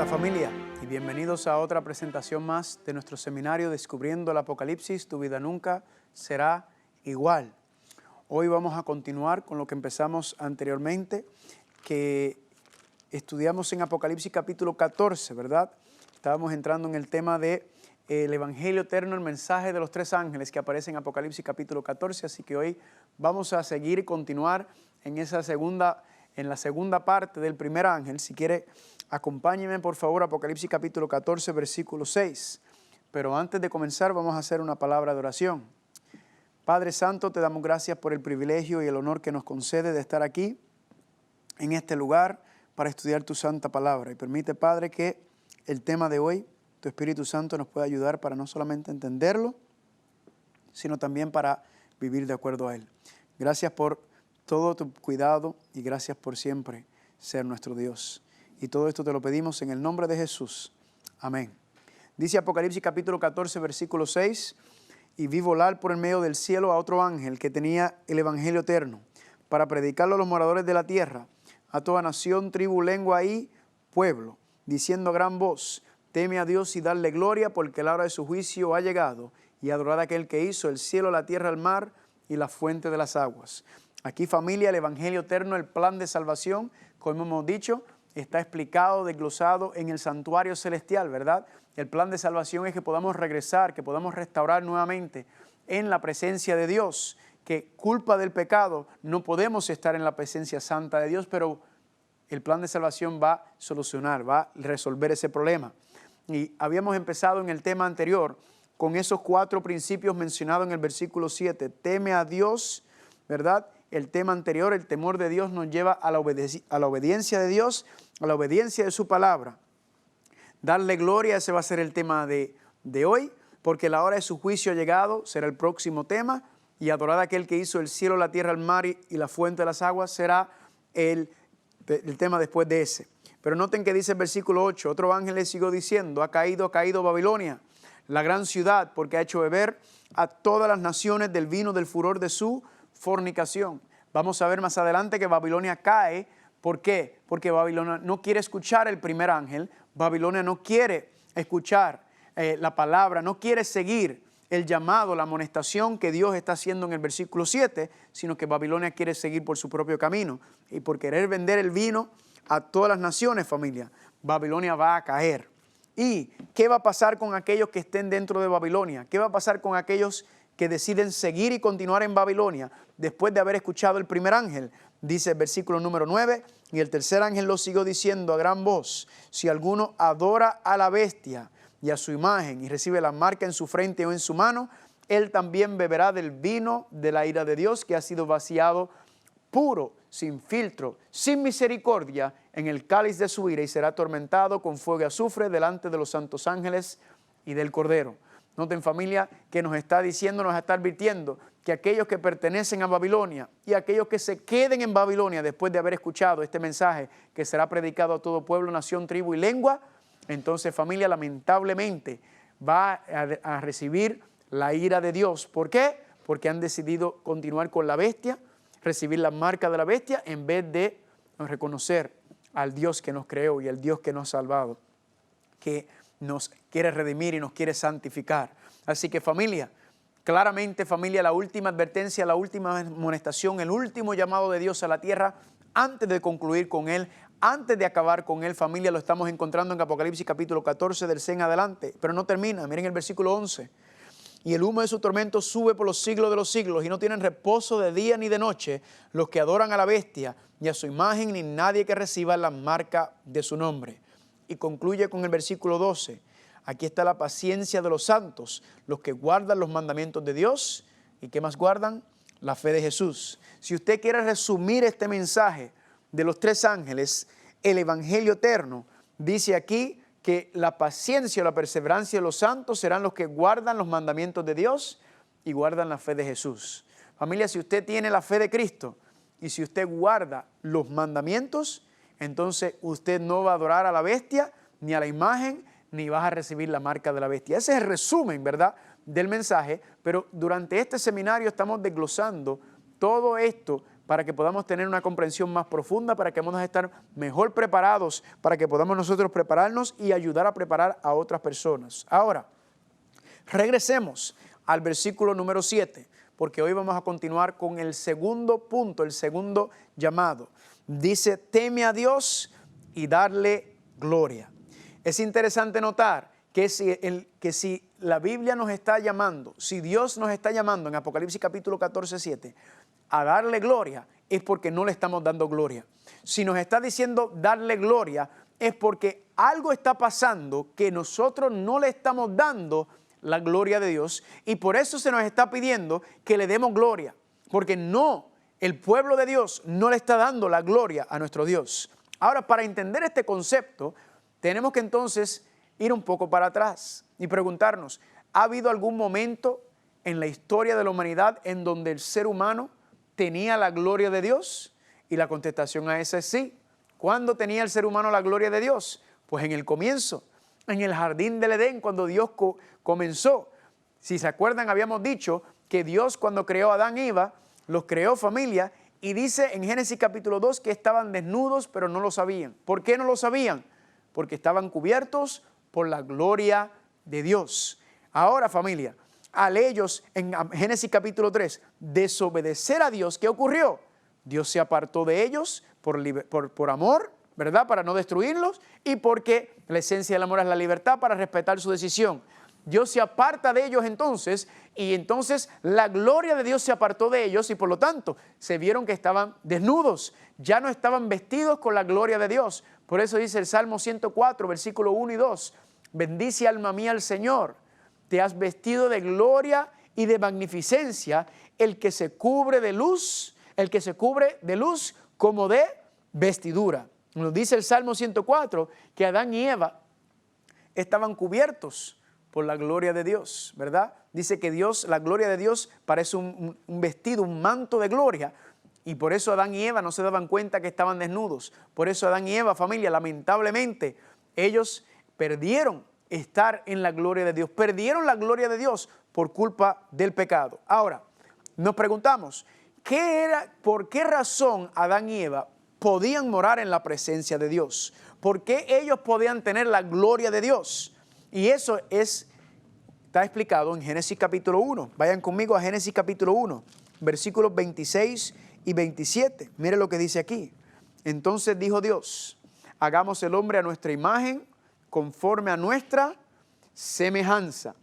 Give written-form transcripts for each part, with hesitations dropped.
Maranata familia, y bienvenidos a otra presentación más de nuestro seminario Descubriendo el Apocalipsis, tu vida nunca será igual. Hoy vamos a continuar con lo que empezamos anteriormente, que estudiamos en Apocalipsis capítulo 14, ¿verdad? Estábamos entrando en el tema de el Evangelio eterno, el mensaje de los tres ángeles que aparece en Apocalipsis capítulo 14, así que hoy vamos a seguir y continuar en la segunda parte del primer ángel. Si quiere, acompáñenme por favor, Apocalipsis capítulo 14, versículo 6. Pero antes de comenzar vamos a hacer una palabra de oración. Padre Santo, te damos gracias por el privilegio y el honor que nos concede de estar aquí, en este lugar, para estudiar tu santa palabra. Y permite, Padre, que el tema de hoy, tu Espíritu Santo, nos pueda ayudar para no solamente entenderlo, sino también para vivir de acuerdo a él. Gracias por todo tu cuidado y gracias por siempre ser nuestro Dios. Y todo esto te lo pedimos en el nombre de Jesús. Amén. Dice Apocalipsis capítulo 14, versículo 6, y vi volar por el medio del cielo a otro ángel que tenía el Evangelio eterno, para predicarlo a los moradores de la tierra, a toda nación, tribu, lengua y pueblo, diciendo a gran voz: teme a Dios y darle gloria, porque la hora de su juicio ha llegado, y adorad a aquel que hizo el cielo, la tierra, el mar y la fuente de las aguas. Aquí, familia, el Evangelio eterno, el plan de salvación, como hemos dicho, está explicado, desglosado en el santuario celestial, ¿verdad? El plan de salvación es que podamos regresar, que podamos restaurar nuevamente en la presencia de Dios, que culpa del pecado no podemos estar en la presencia santa de Dios, pero el plan de salvación va a solucionar, va a resolver ese problema. Y habíamos empezado en el tema anterior con esos 4 principios mencionados en el versículo 7. Teme a Dios, ¿verdad? El tema anterior, el temor de Dios, nos lleva a la obediencia de Dios, a la obediencia de su palabra. Darle gloria, ese va a ser el tema de hoy, porque la hora de su juicio ha llegado, será el próximo tema, y adorar a aquel que hizo el cielo, la tierra, el mar y la fuente de las aguas será el tema después de ese. Pero noten que dice el versículo 8, otro ángel le siguió diciendo: ha caído Babilonia, la gran ciudad, porque ha hecho beber a todas las naciones del vino del furor de su fornicación. Vamos a ver más adelante que Babilonia cae. ¿Por qué? Porque Babilonia no quiere escuchar el primer ángel, Babilonia no quiere escuchar la palabra, no quiere seguir el llamado, la amonestación que Dios está haciendo en el versículo 7, sino que Babilonia quiere seguir por su propio camino. Y por querer vender el vino a todas las naciones, familia, Babilonia va a caer. ¿Y qué va a pasar con aquellos que estén dentro de Babilonia? ¿Qué va a pasar con aquellos que deciden seguir y continuar en Babilonia después de haber escuchado el primer ángel? Dice el versículo número 9, y el tercer ángel lo siguió diciendo a gran voz: si alguno adora a la bestia y a su imagen y recibe la marca en su frente o en su mano, él también beberá del vino de la ira de Dios, que ha sido vaciado puro, sin filtro, sin misericordia, en el cáliz de su ira, y será atormentado con fuego y azufre delante de los santos ángeles y del Cordero. Noten, familia, que nos está diciendo, nos está advirtiendo que aquellos que pertenecen a Babilonia y aquellos que se queden en Babilonia después de haber escuchado este mensaje que será predicado a todo pueblo, nación, tribu y lengua, entonces, familia, lamentablemente va a recibir la ira de Dios. ¿Por qué? Porque han decidido continuar con la bestia, recibir la marca de la bestia, en vez de reconocer al Dios que nos creó y al Dios que nos ha salvado, que nos quiere redimir y nos quiere santificar. Así que, familia, claramente, familia, la última advertencia, la última amonestación, el último llamado de Dios a la tierra, antes de concluir con él, antes de acabar con él, familia, lo estamos encontrando en Apocalipsis capítulo 14 del 6 en adelante, pero no termina. Miren el versículo 11. Y el humo de su tormento sube por los siglos de los siglos, y no tienen reposo de día ni de noche los que adoran a la bestia, ni a su imagen, ni nadie que reciba la marca de su nombre. Y concluye con el versículo 12. Aquí está la paciencia de los santos, los que guardan los mandamientos de Dios. ¿Y qué más guardan? La fe de Jesús. Si usted quiere resumir este mensaje de los tres ángeles, el Evangelio eterno, dice aquí que la paciencia o la perseverancia de los santos serán los que guardan los mandamientos de Dios y guardan la fe de Jesús. Familia, si usted tiene la fe de Cristo y si usted guarda los mandamientos, entonces usted no va a adorar a la bestia, ni a la imagen, ni vas a recibir la marca de la bestia. Ese es el resumen, ¿verdad?, del mensaje, pero durante este seminario estamos desglosando todo esto para que podamos tener una comprensión más profunda, para que podamos estar mejor preparados, para que podamos nosotros prepararnos y ayudar a preparar a otras personas. Ahora, regresemos al versículo número 7, porque hoy vamos a continuar con el segundo punto, el segundo llamado. Dice, teme a Dios y darle gloria. Es interesante notar que si la Biblia nos está llamando, si Dios nos está llamando en Apocalipsis capítulo 14, 7, a darle gloria, es porque no le estamos dando gloria. Si nos está diciendo darle gloria, es porque algo está pasando que nosotros no le estamos dando la gloria de Dios, y por eso se nos está pidiendo que le demos gloria, porque el pueblo de Dios no le está dando la gloria a nuestro Dios. Ahora, para entender este concepto, tenemos que entonces ir un poco para atrás y preguntarnos, ¿ha habido algún momento en la historia de la humanidad en donde el ser humano tenía la gloria de Dios? Y la contestación a esa es sí. ¿Cuándo tenía el ser humano la gloria de Dios? Pues en el comienzo, en el jardín del Edén, cuando Dios comenzó. Si se acuerdan, habíamos dicho que Dios, cuando creó a Adán y Eva, los creó familia, y dice en Génesis capítulo 2 que estaban desnudos, pero no lo sabían. ¿Por qué no lo sabían? Porque estaban cubiertos por la gloria de Dios. Ahora, familia, al ellos en Génesis capítulo 3 desobedecer a Dios, ¿qué ocurrió? Dios se apartó de ellos por amor, ¿verdad? Para no destruirlos, y porque la esencia del amor es la libertad, para respetar su decisión. Dios se aparta de ellos entonces, y entonces la gloria de Dios se apartó de ellos, y por lo tanto se vieron que estaban desnudos, ya no estaban vestidos con la gloria de Dios. Por eso dice el Salmo 104, versículo 1 y 2, bendice alma mía al Señor, te has vestido de gloria y de magnificencia, el que se cubre de luz como de vestidura. Nos dice el Salmo 104 que Adán y Eva estaban cubiertos por la gloria de Dios, ¿verdad? Dice que la gloria de Dios parece un vestido, un manto de gloria, y por eso Adán y Eva no se daban cuenta que estaban desnudos. Por eso Adán y Eva, familia, lamentablemente, ellos perdieron estar en la gloria de Dios, perdieron la gloria de Dios por culpa del pecado. Ahora, nos preguntamos, ¿por qué razón Adán y Eva podían morar en la presencia de Dios? ¿Por qué ellos podían tener la gloria de Dios? Y eso está explicado en Génesis capítulo 1. Vayan conmigo a Génesis capítulo 1, versículos 26 y 27. Mire lo que dice aquí. Entonces dijo Dios, hagamos el hombre a nuestra imagen, conforme a nuestra semejanza.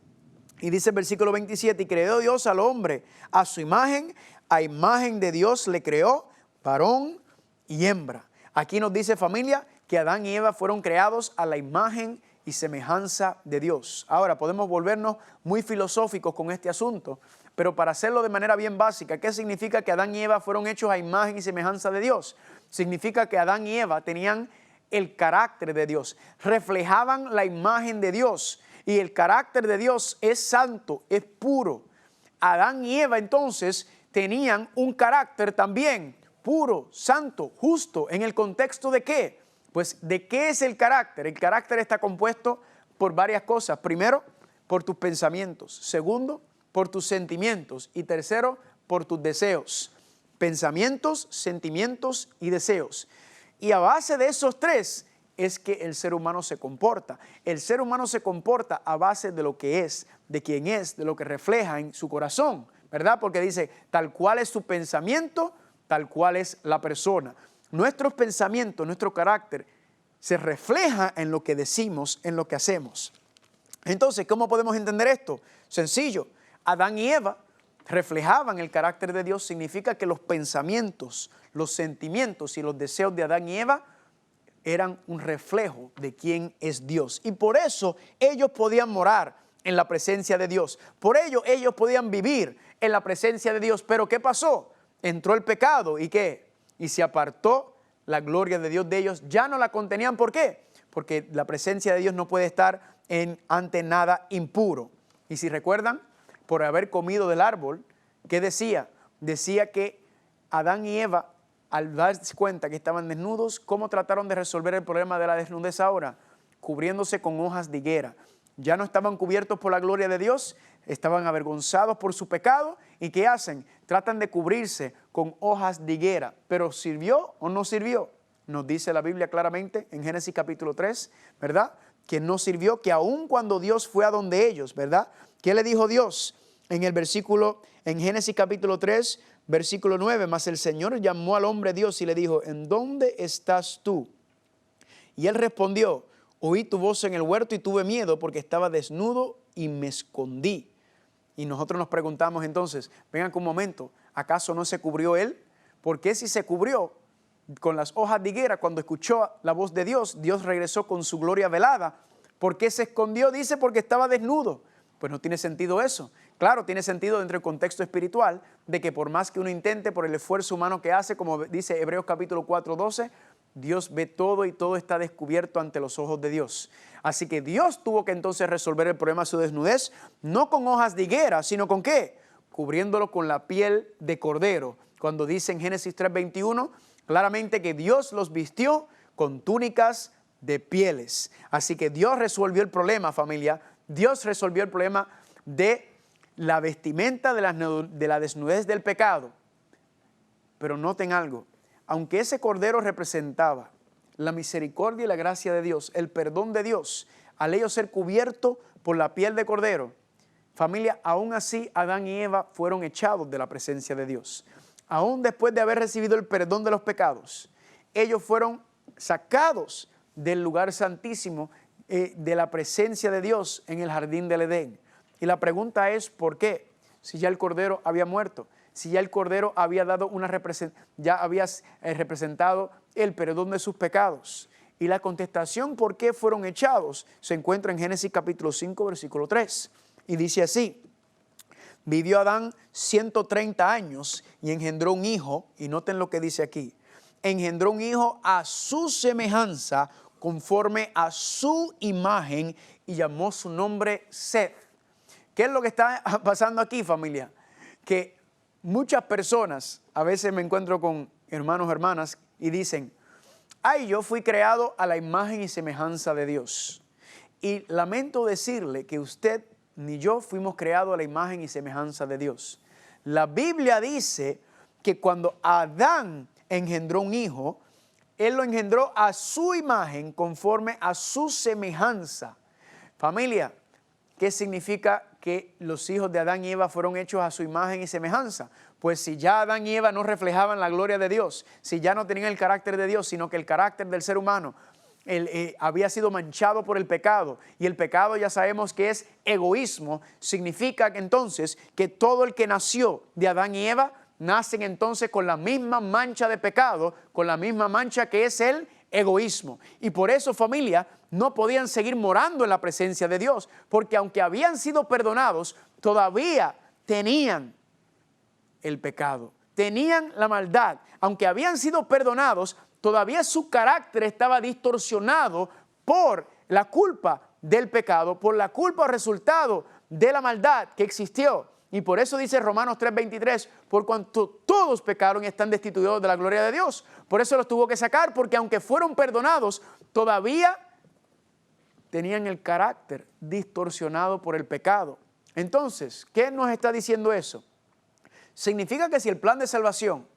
Y dice el versículo 27, y creó Dios al hombre a su imagen, a imagen de Dios le creó, varón y hembra. Aquí nos dice, familia, que Adán y Eva fueron creados a la imagen y semejanza de Dios. Ahora, podemos volvernos muy filosóficos con este asunto, pero para hacerlo de manera bien básica, ¿qué significa que Adán y Eva fueron hechos a imagen y semejanza de Dios? Significa que Adán y Eva tenían el carácter de Dios, reflejaban la imagen de Dios, y el carácter de Dios es santo, es puro. Adán y Eva entonces tenían un carácter también puro, santo, justo. ¿En el contexto de qué? Pues, ¿de qué es el carácter? El carácter está compuesto por varias cosas. Primero, por tus pensamientos. Segundo, por tus sentimientos. Y tercero, por tus deseos. Pensamientos, sentimientos y deseos. Y a base de esos tres es que el ser humano se comporta. El ser humano se comporta a base de lo que es, de quién es, de lo que refleja en su corazón, ¿verdad? Porque dice, tal cual es su pensamiento, tal cual es la persona. Nuestros pensamientos, nuestro carácter se refleja en lo que decimos, en lo que hacemos. Entonces, ¿cómo podemos entender esto? Sencillo, Adán y Eva reflejaban el carácter de Dios. Significa que los pensamientos, los sentimientos y los deseos de Adán y Eva eran un reflejo de quién es Dios. Y por eso ellos podían morar en la presencia de Dios. Por ello ellos podían vivir en la presencia de Dios. Pero ¿qué pasó? Entró el pecado, ¿y qué? Y se apartó la gloria de Dios de ellos. Ya no la contenían. ¿Por qué? Porque la presencia de Dios no puede estar ante nada impuro. Y si recuerdan, por haber comido del árbol, ¿qué decía? Decía que Adán y Eva, al darse cuenta que estaban desnudos, ¿cómo trataron de resolver el problema de la desnudez ahora? Cubriéndose con hojas de higuera. Ya no estaban cubiertos por la gloria de Dios, estaban avergonzados por su pecado. ¿Y qué hacen? Tratan de cubrirse con hojas de higuera. ¿Pero sirvió o no sirvió? Nos dice la Biblia claramente en Génesis capítulo 3, ¿verdad? Que no sirvió, que aun cuando Dios fue a donde ellos, ¿verdad? ¿Qué le dijo Dios? En Génesis capítulo 3, versículo 9, mas el Señor llamó al hombre Dios y le dijo, ¿en dónde estás tú? Y él respondió, oí tu voz en el huerto y tuve miedo porque estaba desnudo y me escondí. Y nosotros nos preguntamos entonces, vengan un momento, ¿acaso no se cubrió él? ¿Por qué si se cubrió con las hojas de higuera cuando escuchó la voz de Dios, Dios regresó con su gloria velada? ¿Por qué se escondió? Dice, porque estaba desnudo. Pues no tiene sentido eso. Claro, tiene sentido dentro del contexto espiritual de que por más que uno intente, por el esfuerzo humano que hace, como dice Hebreos capítulo 4:12, Dios ve todo y todo está descubierto ante los ojos de Dios. Así que Dios tuvo que entonces resolver el problema de su desnudez, no con hojas de higuera, sino con ¿qué? Cubriéndolo con la piel de cordero. Cuando dice en Génesis 3:21, claramente que Dios los vistió con túnicas de pieles. Así que Dios resolvió el problema, familia. Dios resolvió el problema de la vestimenta de la desnudez del pecado. Pero noten algo, aunque ese cordero representaba la misericordia y la gracia de Dios, el perdón de Dios, al ellos ser cubierto por la piel de cordero, familia, aún así Adán y Eva fueron echados de la presencia de Dios. Aún después de haber recibido el perdón de los pecados, ellos fueron sacados del lugar santísimo, de la presencia de Dios en el jardín del Edén. Y la pregunta es, ¿por qué? Si ya el cordero había muerto, si ya el cordero había dado representado el perdón de sus pecados. Y la contestación por qué fueron echados se encuentra en Génesis capítulo 5, versículo 3. Y dice así, vivió Adán 130 años y engendró un hijo, y noten lo que dice aquí, engendró un hijo a su semejanza, conforme a su imagen, y llamó su nombre Seth. ¿Qué es lo que está pasando aquí, familia? Que muchas personas, a veces me encuentro con hermanos, hermanas, y dicen, ay, yo fui creado a la imagen y semejanza de Dios. Y lamento decirle que usted ni yo fuimos creados a la imagen y semejanza de Dios. La Biblia dice que cuando Adán engendró un hijo, él lo engendró a su imagen, conforme a su semejanza. Familia, ¿qué significa que los hijos de Adán y Eva fueron hechos a su imagen y semejanza? Pues si ya Adán y Eva no reflejaban la gloria de Dios, si ya no tenían el carácter de Dios, sino que el carácter del ser humano había sido manchado por el pecado, y el pecado ya sabemos que es egoísmo, significa entonces que todo el que nació de Adán y Eva nacen entonces con la misma mancha de pecado, con la misma mancha que es el egoísmo. Y por eso, familia, no podían seguir morando en la presencia de Dios, porque aunque habían sido perdonados, todavía tenían el pecado, tenían la maldad. Aunque habían sido perdonados, todavía su carácter estaba distorsionado por la culpa del pecado, por la culpa o resultado de la maldad que existió. Y por eso dice Romanos 3:23, por cuanto todos pecaron y están destituidos de la gloria de Dios. Por eso los tuvo que sacar, porque aunque fueron perdonados, todavía tenían el carácter distorsionado por el pecado. Entonces, ¿qué nos está diciendo eso? Significa que si el plan de salvación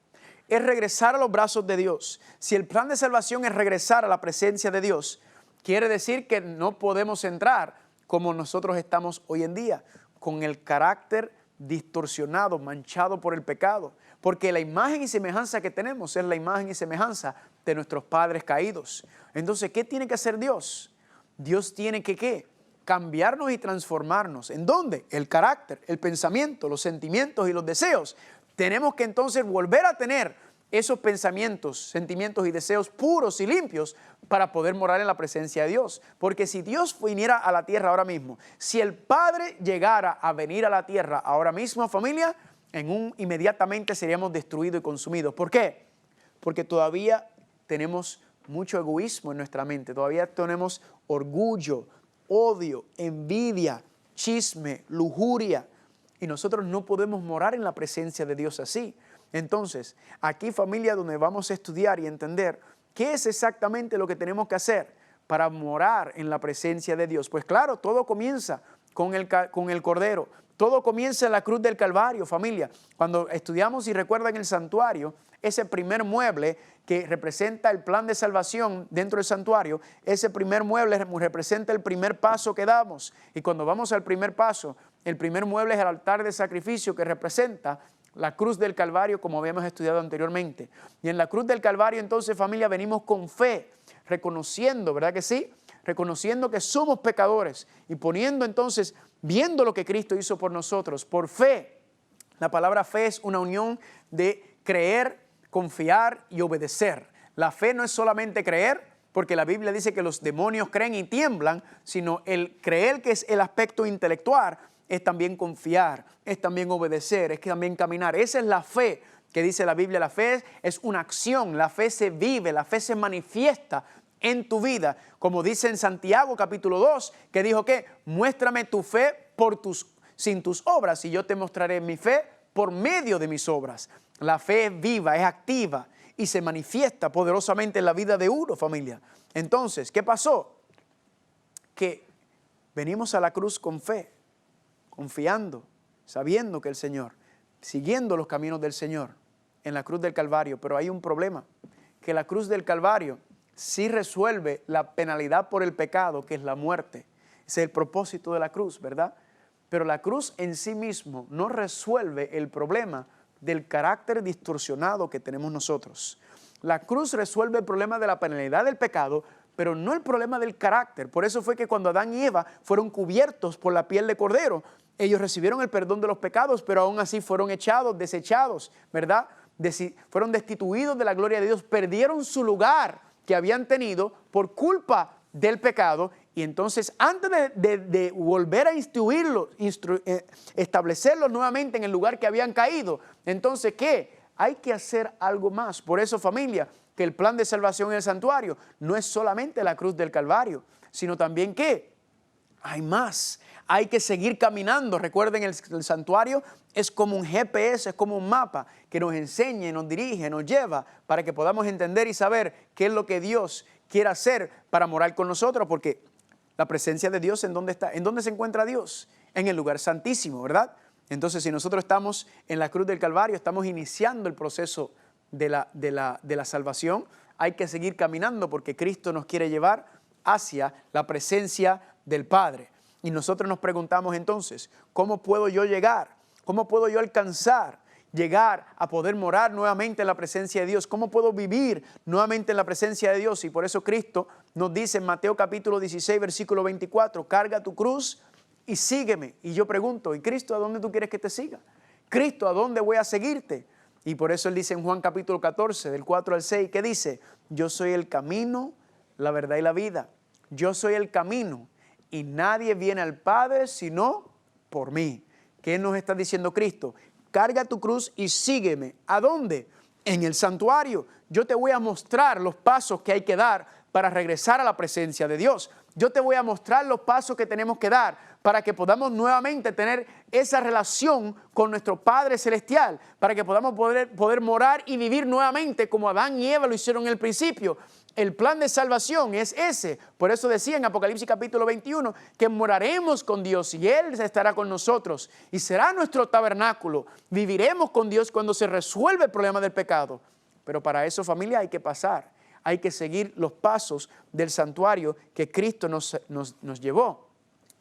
es regresar a los brazos de Dios, si el plan de salvación es regresar a la presencia de Dios, quiere decir que no podemos entrar como nosotros estamos hoy en día, con el carácter distorsionado, manchado por el pecado, porque la imagen y semejanza que tenemos es la imagen y semejanza de nuestros padres caídos. Entonces, ¿qué tiene que hacer Dios? Dios tiene que, ¿qué? Cambiarnos y transformarnos. ¿En dónde? El carácter, el pensamiento, los sentimientos y los deseos. Tenemos que entonces volver a tener esos pensamientos, sentimientos y deseos puros y limpios para poder morar en la presencia de Dios. Porque si Dios viniera a la tierra ahora mismo, si el Padre llegara a venir a la tierra ahora mismo, familia, inmediatamente seríamos destruidos y consumidos. ¿Por qué? Porque todavía tenemos mucho egoísmo en nuestra mente, todavía tenemos orgullo, odio, envidia, chisme, lujuria. Y nosotros no podemos morar en la presencia de Dios así. Entonces, aquí, familia, donde vamos a estudiar y entender qué es exactamente lo que tenemos que hacer para morar en la presencia de Dios. Pues claro, todo comienza con el Cordero. Todo comienza en la cruz del Calvario, familia. Cuando estudiamos y recuerdan el santuario, ese primer mueble que representa el plan de salvación dentro del santuario, ese primer mueble representa el primer paso que damos. Y cuando vamos al primer paso, el primer mueble es el altar de sacrificio que representa la cruz del Calvario, como habíamos estudiado anteriormente. Y en la cruz del Calvario, entonces, familia, venimos con fe, reconociendo, ¿verdad que sí? Reconociendo que somos pecadores y poniendo entonces, viendo lo que Cristo hizo por nosotros, por fe. La palabra fe es una unión de creer, confiar y obedecer. La fe no es solamente creer, porque la Biblia dice que los demonios creen y tiemblan, sino el creer, que es el aspecto intelectual, es también confiar, es también obedecer, es también caminar. Esa es la fe que dice la Biblia. La fe es una acción, la fe se vive, la fe se manifiesta en tu vida. Como dice en Santiago capítulo 2, que dijo que muéstrame tu fe sin tus obras y yo te mostraré mi fe por medio de mis obras. La fe es viva, es activa y se manifiesta poderosamente en la vida de uno, familia. Entonces, ¿qué pasó? Que venimos a la cruz con fe, confiando, sabiendo que el Señor, siguiendo los caminos del Señor en la cruz del Calvario. Pero hay un problema, que la cruz del Calvario sí resuelve la penalidad por el pecado, que es la muerte. Ese es el propósito de la cruz, ¿verdad? Pero la cruz en sí mismo no resuelve el problema del carácter distorsionado que tenemos nosotros. La cruz resuelve el problema de la penalidad del pecado, pero no el problema del carácter. Por eso fue que cuando Adán y Eva fueron cubiertos por la piel de cordero, ellos recibieron el perdón de los pecados, pero aún así fueron desechados, ¿verdad? Fueron destituidos de la gloria de Dios, perdieron su lugar que habían tenido por culpa del pecado. Y entonces, antes de volver a establecerlos nuevamente en el lugar que habían caído, entonces, ¿qué? Hay que hacer algo más. Por eso, familia, que el plan de salvación en el santuario no es solamente la cruz del Calvario, sino también, ¿qué? Hay más. Hay que seguir caminando. Recuerden, el santuario es como un GPS, es como un mapa que nos enseña, nos dirige, nos lleva para que podamos entender y saber qué es lo que Dios quiere hacer para morar con nosotros, porque la presencia de Dios, ¿en dónde está? ¿En dónde se encuentra Dios? En el lugar santísimo, ¿verdad? Entonces, si nosotros estamos en la cruz del Calvario, estamos iniciando el proceso de la salvación, hay que seguir caminando porque Cristo nos quiere llevar hacia la presencia del Padre. Y nosotros nos preguntamos entonces, ¿cómo puedo yo llegar? ¿Cómo puedo yo llegar a poder morar nuevamente en la presencia de Dios? ¿Cómo puedo vivir nuevamente en la presencia de Dios? Y por eso Cristo nos dice en Mateo capítulo 16, versículo 24, carga tu cruz y sígueme. Y yo pregunto, ¿y Cristo a dónde tú quieres que te siga? Cristo, ¿a dónde voy a seguirte? Y por eso Él dice en Juan capítulo 14, del 4 al 6, ¿qué dice? Yo soy el camino, la verdad y la vida. Yo soy el camino y nadie viene al Padre sino por mí. ¿Qué nos está diciendo Cristo? Carga tu cruz y sígueme. ¿A dónde? En el santuario. Yo te voy a mostrar los pasos que hay que dar para regresar a la presencia de Dios. Yo te voy a mostrar los pasos que tenemos que dar para que podamos nuevamente tener esa relación con nuestro Padre Celestial, para que podamos poder morar y vivir nuevamente como Adán y Eva lo hicieron en el principio. El plan de salvación es ese. Por eso decía en Apocalipsis capítulo 21 que moraremos con Dios y Él estará con nosotros y será nuestro tabernáculo. Viviremos con Dios cuando se resuelve el problema del pecado. Pero para eso, familia, hay que pasar. Hay que seguir los pasos del santuario que Cristo nos llevó.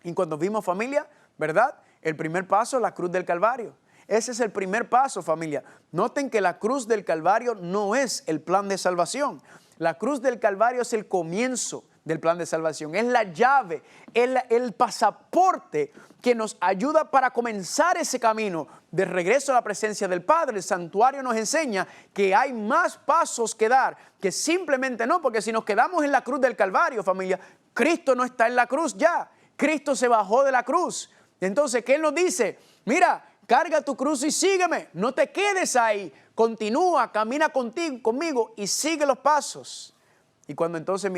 Y cuando vimos, familia, ¿verdad? El primer paso, la cruz del Calvario. Ese es el primer paso, familia. Noten que la cruz del Calvario no es el plan de salvación. La cruz del Calvario es el comienzo del plan de salvación. Es la llave, el pasaporte que nos ayuda para comenzar ese camino de regreso a la presencia del Padre. El santuario nos enseña que hay más pasos que dar, que simplemente no, porque si nos quedamos en la cruz del Calvario, familia, Cristo no está en la cruz ya. Cristo se bajó de la cruz. Entonces, ¿qué Él nos dice? Mira, carga tu cruz y sígueme. No te quedes ahí. Continúa, camina conmigo y sigue los pasos. Y cuando entonces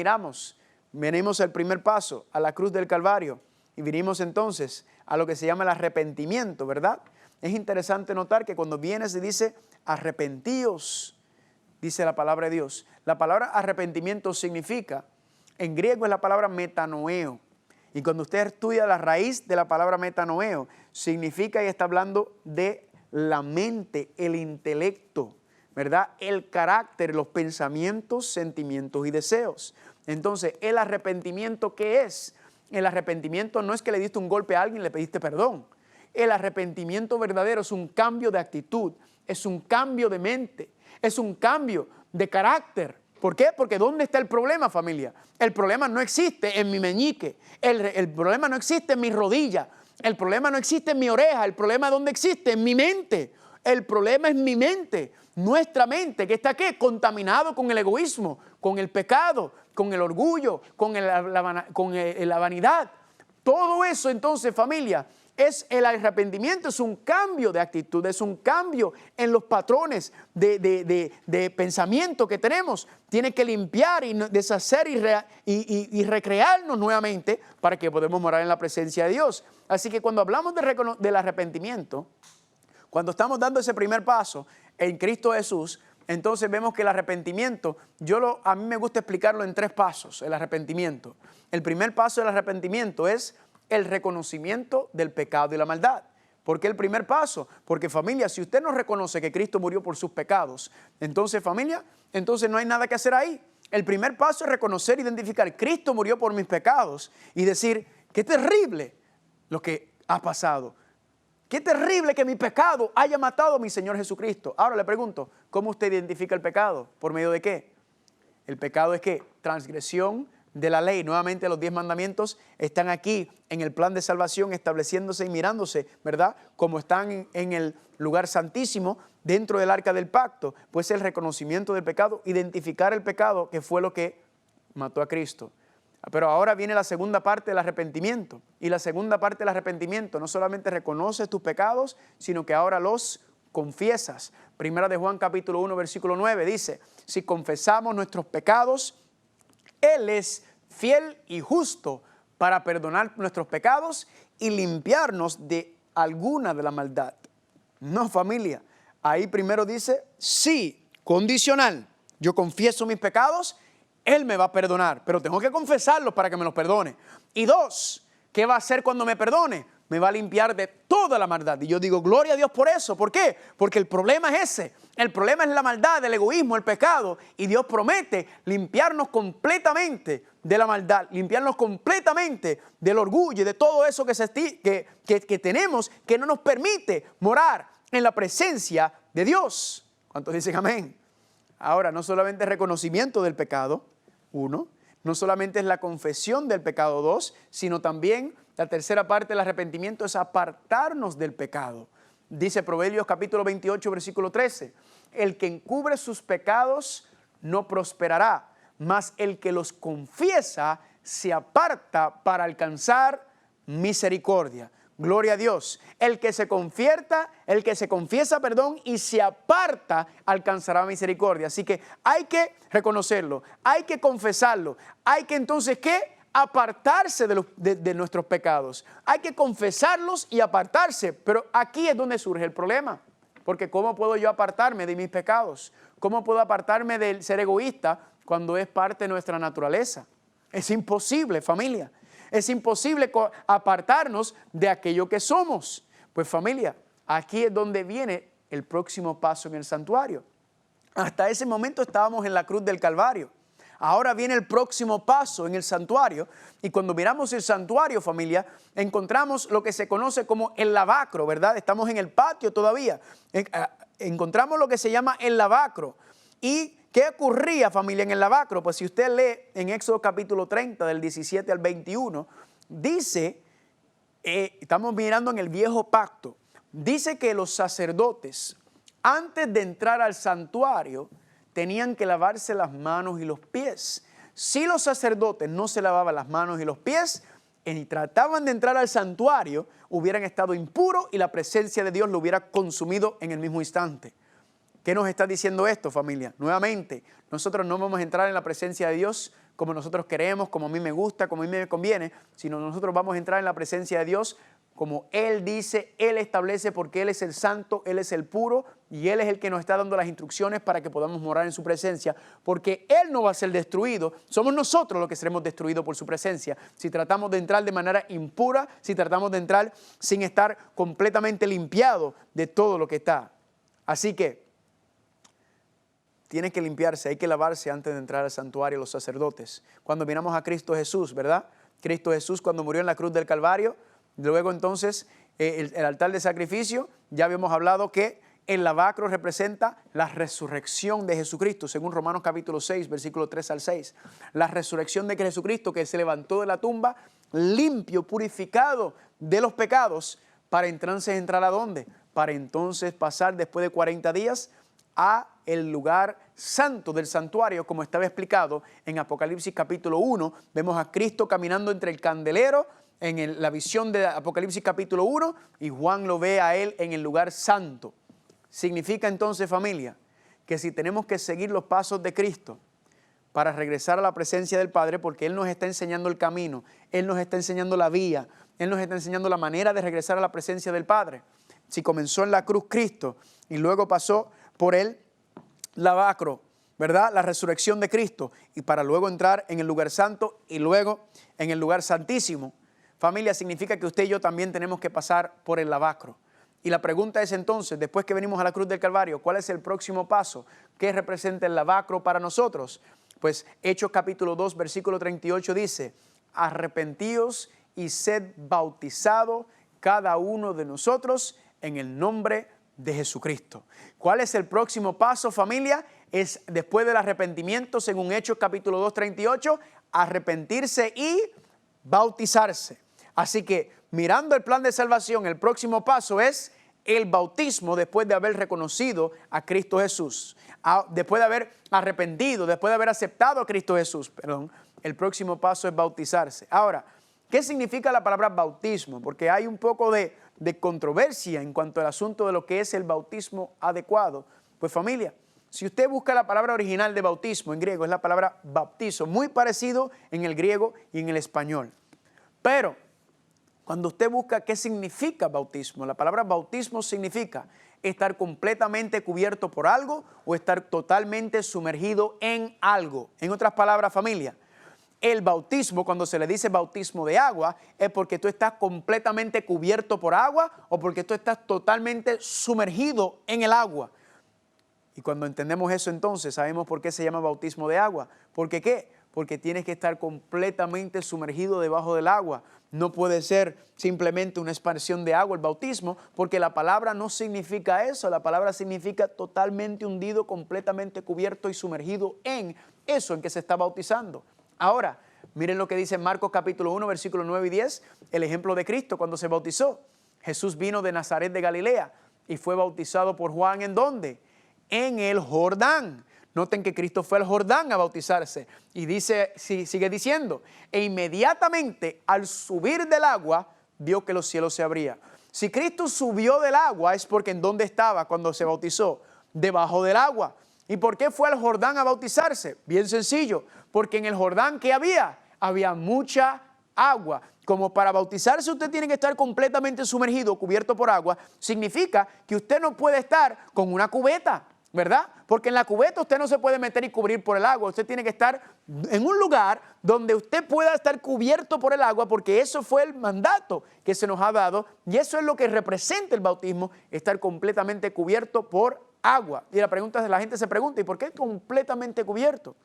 venimos al primer paso, a la cruz del Calvario, y vinimos entonces a lo que se llama el arrepentimiento, ¿verdad? Es interesante notar que cuando viene se dice arrepentíos, dice la palabra de Dios. La palabra arrepentimiento significa, en griego es la palabra metanoeo, Y cuando usted estudia la raíz de la palabra metanoeo, significa y está hablando de la mente, el intelecto, ¿verdad? El carácter, los pensamientos, sentimientos y deseos. Entonces, ¿el arrepentimiento qué es? El arrepentimiento no es que le diste un golpe a alguien y le pediste perdón. El arrepentimiento verdadero es un cambio de actitud, es un cambio de mente, es un cambio de carácter. ¿Por qué? Porque ¿dónde está el problema, familia? El problema no existe en mi meñique, el problema no existe en mi rodilla, el problema no existe en mi oreja, el problema ¿dónde existe? En mi mente. El problema es mi mente, nuestra mente, que está ¿qué? Contaminado con el egoísmo, con el pecado, con el orgullo, con la vanidad. Todo eso entonces, familia, es el arrepentimiento, es un cambio de actitud, es un cambio en los patrones de pensamiento que tenemos. Tiene que limpiar y deshacer y recrearnos nuevamente para que podamos morar en la presencia de Dios. Así que cuando hablamos del arrepentimiento, cuando estamos dando ese primer paso en Cristo Jesús, entonces vemos que el arrepentimiento, a mí me gusta explicarlo en 3 pasos, el arrepentimiento. El primer paso del arrepentimiento es el reconocimiento del pecado y la maldad. ¿Por qué el primer paso? Porque familia, si usted no reconoce que Cristo murió por sus pecados, entonces familia, entonces no hay nada que hacer ahí. El primer paso es reconocer, identificar, Cristo murió por mis pecados y decir, qué terrible lo que ha pasado. Qué terrible que mi pecado haya matado a mi Señor Jesucristo. Ahora le pregunto, ¿cómo usted identifica el pecado? ¿Por medio de qué? El pecado es ¿qué? Transgresión de la ley. Nuevamente los 10 mandamientos están aquí en el plan de salvación estableciéndose y mirándose, ¿verdad? Como están en el lugar santísimo dentro del arca del pacto, pues el reconocimiento del pecado, identificar el pecado que fue lo que mató a Cristo. Pero ahora viene la segunda parte del arrepentimiento. Y la segunda parte del arrepentimiento no solamente reconoces tus pecados, sino que ahora los confiesas. Primera de Juan capítulo 1 versículo 9 dice, si confesamos nuestros pecados, Él es fiel y justo para perdonar nuestros pecados y limpiarnos de alguna de la maldad. No, familia. Ahí primero dice, sí, condicional. Yo confieso mis pecados, Él me va a perdonar, pero tengo que confesarlos para que me los perdone. Y 2, ¿qué va a hacer cuando me perdone? Me va a limpiar de toda la maldad. Y yo digo, gloria a Dios por eso. ¿Por qué? Porque el problema es ese. El problema es la maldad, el egoísmo, el pecado. Y Dios promete limpiarnos completamente de la maldad, limpiarnos completamente del orgullo y de todo eso que tenemos que no nos permite morar en la presencia de Dios. ¿Cuántos dicen amén? Ahora, no solamente es reconocimiento del pecado, 1, no solamente es la confesión del pecado, 2, sino también la tercera parte del arrepentimiento es apartarnos del pecado. Dice Proverbios capítulo 28, versículo 13, el que encubre sus pecados no prosperará, mas el que los confiesa se aparta para alcanzar misericordia. Gloria a Dios. El que se confiesa, y se aparta, alcanzará misericordia. Así que hay que reconocerlo, hay que confesarlo, hay que entonces, ¿qué? Apartarse de nuestros pecados. Hay que confesarlos y apartarse. Pero aquí es donde surge el problema. Porque ¿cómo puedo yo apartarme de mis pecados? ¿Cómo puedo apartarme del ser egoísta cuando es parte de nuestra naturaleza? Es imposible, familia. Es imposible apartarnos de aquello que somos. Pues familia, aquí es donde viene el próximo paso en el santuario. Hasta ese momento estábamos en la cruz del Calvario. Ahora viene el próximo paso en el santuario. Y cuando miramos el santuario, familia, encontramos lo que se conoce como el lavacro, ¿verdad? Estamos en el patio todavía. Encontramos lo que se llama el lavacro. ¿Y qué ocurría, familia, en el lavacro? Pues si usted lee en Éxodo capítulo 30, del 17 al 21, dice, estamos mirando en el viejo pacto, dice que los sacerdotes, antes de entrar al santuario, tenían que lavarse las manos y los pies. Si los sacerdotes no se lavaban las manos y los pies y trataban de entrar al santuario, hubieran estado impuros y la presencia de Dios lo hubiera consumido en el mismo instante. ¿Qué nos está diciendo esto, familia? Nuevamente, nosotros no vamos a entrar en la presencia de Dios como nosotros queremos, como a mí me gusta, como a mí me conviene, sino nosotros vamos a entrar en la presencia de Dios como Él dice, Él establece, porque Él es el santo, Él es el puro y Él es el que nos está dando las instrucciones para que podamos morar en su presencia, porque Él no va a ser destruido, somos nosotros los que seremos destruidos por su presencia. Si tratamos de entrar de manera impura, si tratamos de entrar sin estar completamente limpiados de todo lo que está. Así que tiene que limpiarse, hay que lavarse antes de entrar al santuario los sacerdotes. Cuando miramos a Cristo Jesús, ¿verdad? Cristo Jesús cuando murió en la cruz del Calvario, luego entonces el altar de sacrificio, ya habíamos hablado que el lavacro representa la resurrección de Jesucristo, según Romanos capítulo 6, versículo 3 al 6. La resurrección de Jesucristo que se levantó de la tumba, limpio, purificado de los pecados, para entonces entrar ¿a dónde? Para entonces pasar después de 40 días a el lugar santo del santuario, como estaba explicado en Apocalipsis capítulo 1. Vemos a Cristo caminando entre el candelero en la visión de Apocalipsis capítulo 1 y Juan lo ve a Él en el lugar santo. Significa entonces, familia, que si tenemos que seguir los pasos de Cristo para regresar a la presencia del Padre, porque Él nos está enseñando el camino, Él nos está enseñando la vía, Él nos está enseñando la manera de regresar a la presencia del Padre. Si comenzó en la cruz Cristo y luego pasó por el lavacro, ¿verdad? La resurrección de Cristo, y para luego entrar en el lugar santo y luego en el lugar santísimo. Familia, significa que usted y yo también tenemos que pasar por el lavacro. Y la pregunta es entonces, después que venimos a la cruz del Calvario, ¿cuál es el próximo paso? ¿Qué representa el lavacro para nosotros? Pues Hechos capítulo 2, versículo 38 dice, arrepentíos y sed bautizado cada uno de nosotros en el nombre de Jesucristo. ¿Cuál es el próximo paso, familia? Es después del arrepentimiento, según Hechos capítulo 2, 38, arrepentirse y bautizarse. Así que mirando el plan de salvación, el próximo paso es el bautismo después de haber reconocido a Cristo Jesús. Después de haber arrepentido, después de haber aceptado a Cristo Jesús, el próximo paso es bautizarse. Ahora, ¿qué significa la palabra bautismo? Porque hay un poco de controversia en cuanto al asunto de lo que es el bautismo adecuado. Pues familia, si usted busca la palabra original de bautismo en griego, es la palabra bautizo, muy parecido en el griego y en el español. Pero cuando usted busca qué significa bautismo, la palabra bautismo significa estar completamente cubierto por algo o estar totalmente sumergido en algo. En otras palabras, familia, el bautismo, cuando se le dice bautismo de agua, es porque tú estás completamente cubierto por agua o porque tú estás totalmente sumergido en el agua. Y cuando entendemos eso, entonces sabemos por qué se llama bautismo de agua. ¿Por qué qué? Porque tienes que estar completamente sumergido debajo del agua. No puede ser simplemente una expansión de agua el bautismo, porque la palabra no significa eso. La palabra significa totalmente hundido, completamente cubierto y sumergido en eso en que se está bautizando. Ahora, miren lo que dice Marcos capítulo 1, versículos 9 y 10, el ejemplo de Cristo cuando se bautizó. Jesús vino de Nazaret de Galilea y fue bautizado por Juan, ¿en dónde? En el Jordán. Noten que Cristo fue al Jordán a bautizarse. Y dice, sigue diciendo, e inmediatamente al subir del agua, vio que los cielos se abrían. Si Cristo subió del agua es porque ¿en dónde estaba cuando se bautizó? Debajo del agua. ¿Y por qué fue al Jordán a bautizarse? Bien sencillo, porque en el Jordán ¿qué había? Había mucha agua. Como para bautizarse usted tiene que estar completamente sumergido, cubierto por agua, significa que usted no puede estar con una cubeta, ¿verdad? Porque en la cubeta usted no se puede meter y cubrir por el agua. Usted tiene que estar en un lugar donde usted pueda estar cubierto por el agua, porque eso fue el mandato que se nos ha dado y eso es lo que representa el bautismo, estar completamente cubierto por agua. Y la gente se pregunta, ¿y por qué completamente cubierto?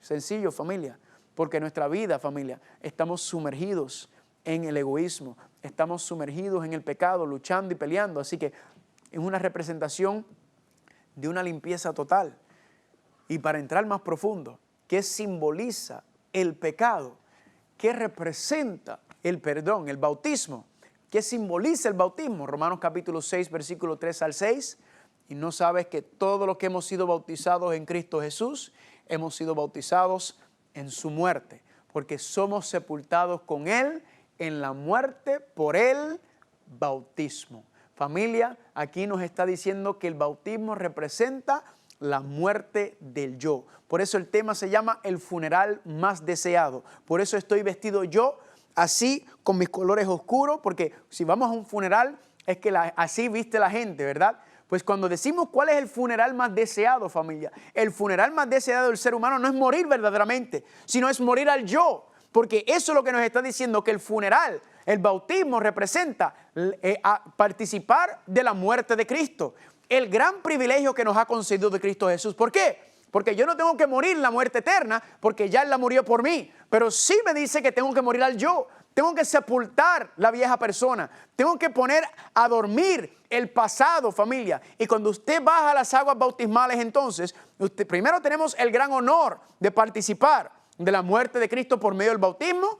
Sencillo, familia, porque nuestra vida, familia, estamos sumergidos en el egoísmo, estamos sumergidos en el pecado, luchando y peleando. Así que es una representación de una limpieza total. Y para entrar más profundo, ¿qué simboliza el pecado? ¿Qué representa el perdón, el bautismo? ¿Qué simboliza el bautismo? Romanos capítulo 6, versículo 3 al 6. Y no sabes que todos los que hemos sido bautizados en Cristo Jesús, hemos sido bautizados en su muerte, porque somos sepultados con Él en la muerte por el bautismo. Familia, aquí nos está diciendo que el bautismo representa la muerte del yo. Por eso el tema se llama el funeral más deseado. Por eso estoy vestido yo así con mis colores oscuros, porque si vamos a un funeral es que así viste la gente, ¿verdad? Pues cuando decimos cuál es el funeral más deseado, familia, el funeral más deseado del ser humano no es morir verdaderamente, sino es morir al yo, porque eso es lo que nos está diciendo, que el funeral, el bautismo representa a participar de la muerte de Cristo, el gran privilegio que nos ha concedido de Cristo Jesús. ¿Por qué? Porque yo no tengo que morir la muerte eterna, porque ya Él la murió por mí, pero sí me dice que tengo que morir al yo. Tengo que sepultar la vieja persona. Tengo que poner a dormir el pasado, familia. Y cuando usted baja las aguas bautismales, entonces, primero tenemos el gran honor de participar de la muerte de Cristo por medio del bautismo.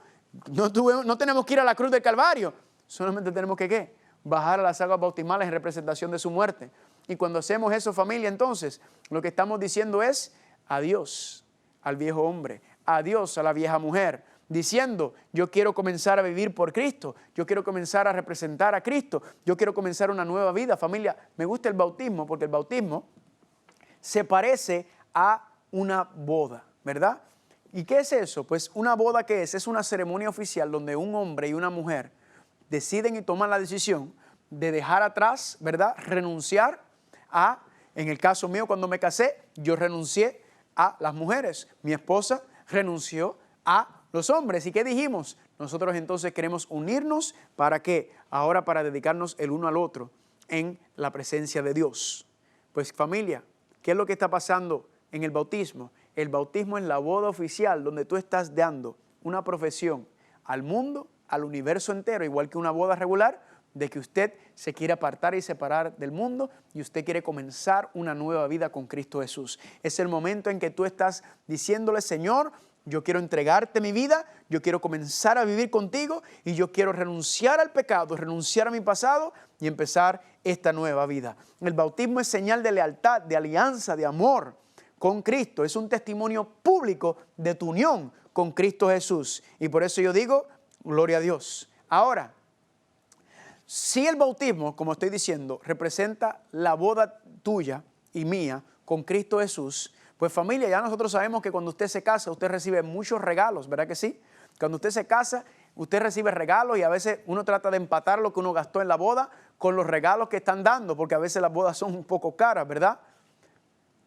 No tenemos que ir a la cruz del Calvario. Solamente tenemos que, ¿qué? Bajar a las aguas bautismales en representación de su muerte. Y cuando hacemos eso, familia, entonces, lo que estamos diciendo es adiós al viejo hombre, adiós a la vieja mujer, diciendo, yo quiero comenzar a vivir por Cristo, yo quiero comenzar a representar a Cristo, yo quiero comenzar una nueva vida. Familia, me gusta el bautismo porque el bautismo se parece a una boda, ¿verdad? ¿Y qué es eso? Pues una boda, ¿qué es? Es una ceremonia oficial donde un hombre y una mujer deciden y toman la decisión de dejar atrás, ¿verdad? Renunciar en el caso mío, cuando me casé, yo renuncié a las mujeres. Mi esposa renunció a los hombres. ¿Y qué dijimos? Nosotros entonces queremos unirnos. ¿Para qué? Ahora para dedicarnos el uno al otro en la presencia de Dios. Pues familia, ¿qué es lo que está pasando en el bautismo? El bautismo es la boda oficial donde tú estás dando una profesión al mundo, al universo entero, igual que una boda regular, de que usted se quiere apartar y separar del mundo y usted quiere comenzar una nueva vida con Cristo Jesús. Es el momento en que tú estás diciéndole, Señor, yo quiero entregarte mi vida, yo quiero comenzar a vivir contigo y yo quiero renunciar al pecado, renunciar a mi pasado y empezar esta nueva vida. El bautismo es señal de lealtad, de alianza, de amor con Cristo. Es un testimonio público de tu unión con Cristo Jesús. Y por eso yo digo, gloria a Dios. Ahora, si el bautismo, como estoy diciendo, representa la boda tuya y mía con Cristo Jesús, pues familia, ya nosotros sabemos que cuando usted se casa, usted recibe muchos regalos, ¿verdad que sí? Cuando usted se casa, usted recibe regalos y a veces uno trata de empatar lo que uno gastó en la boda con los regalos que están dando, porque a veces las bodas son un poco caras, ¿verdad?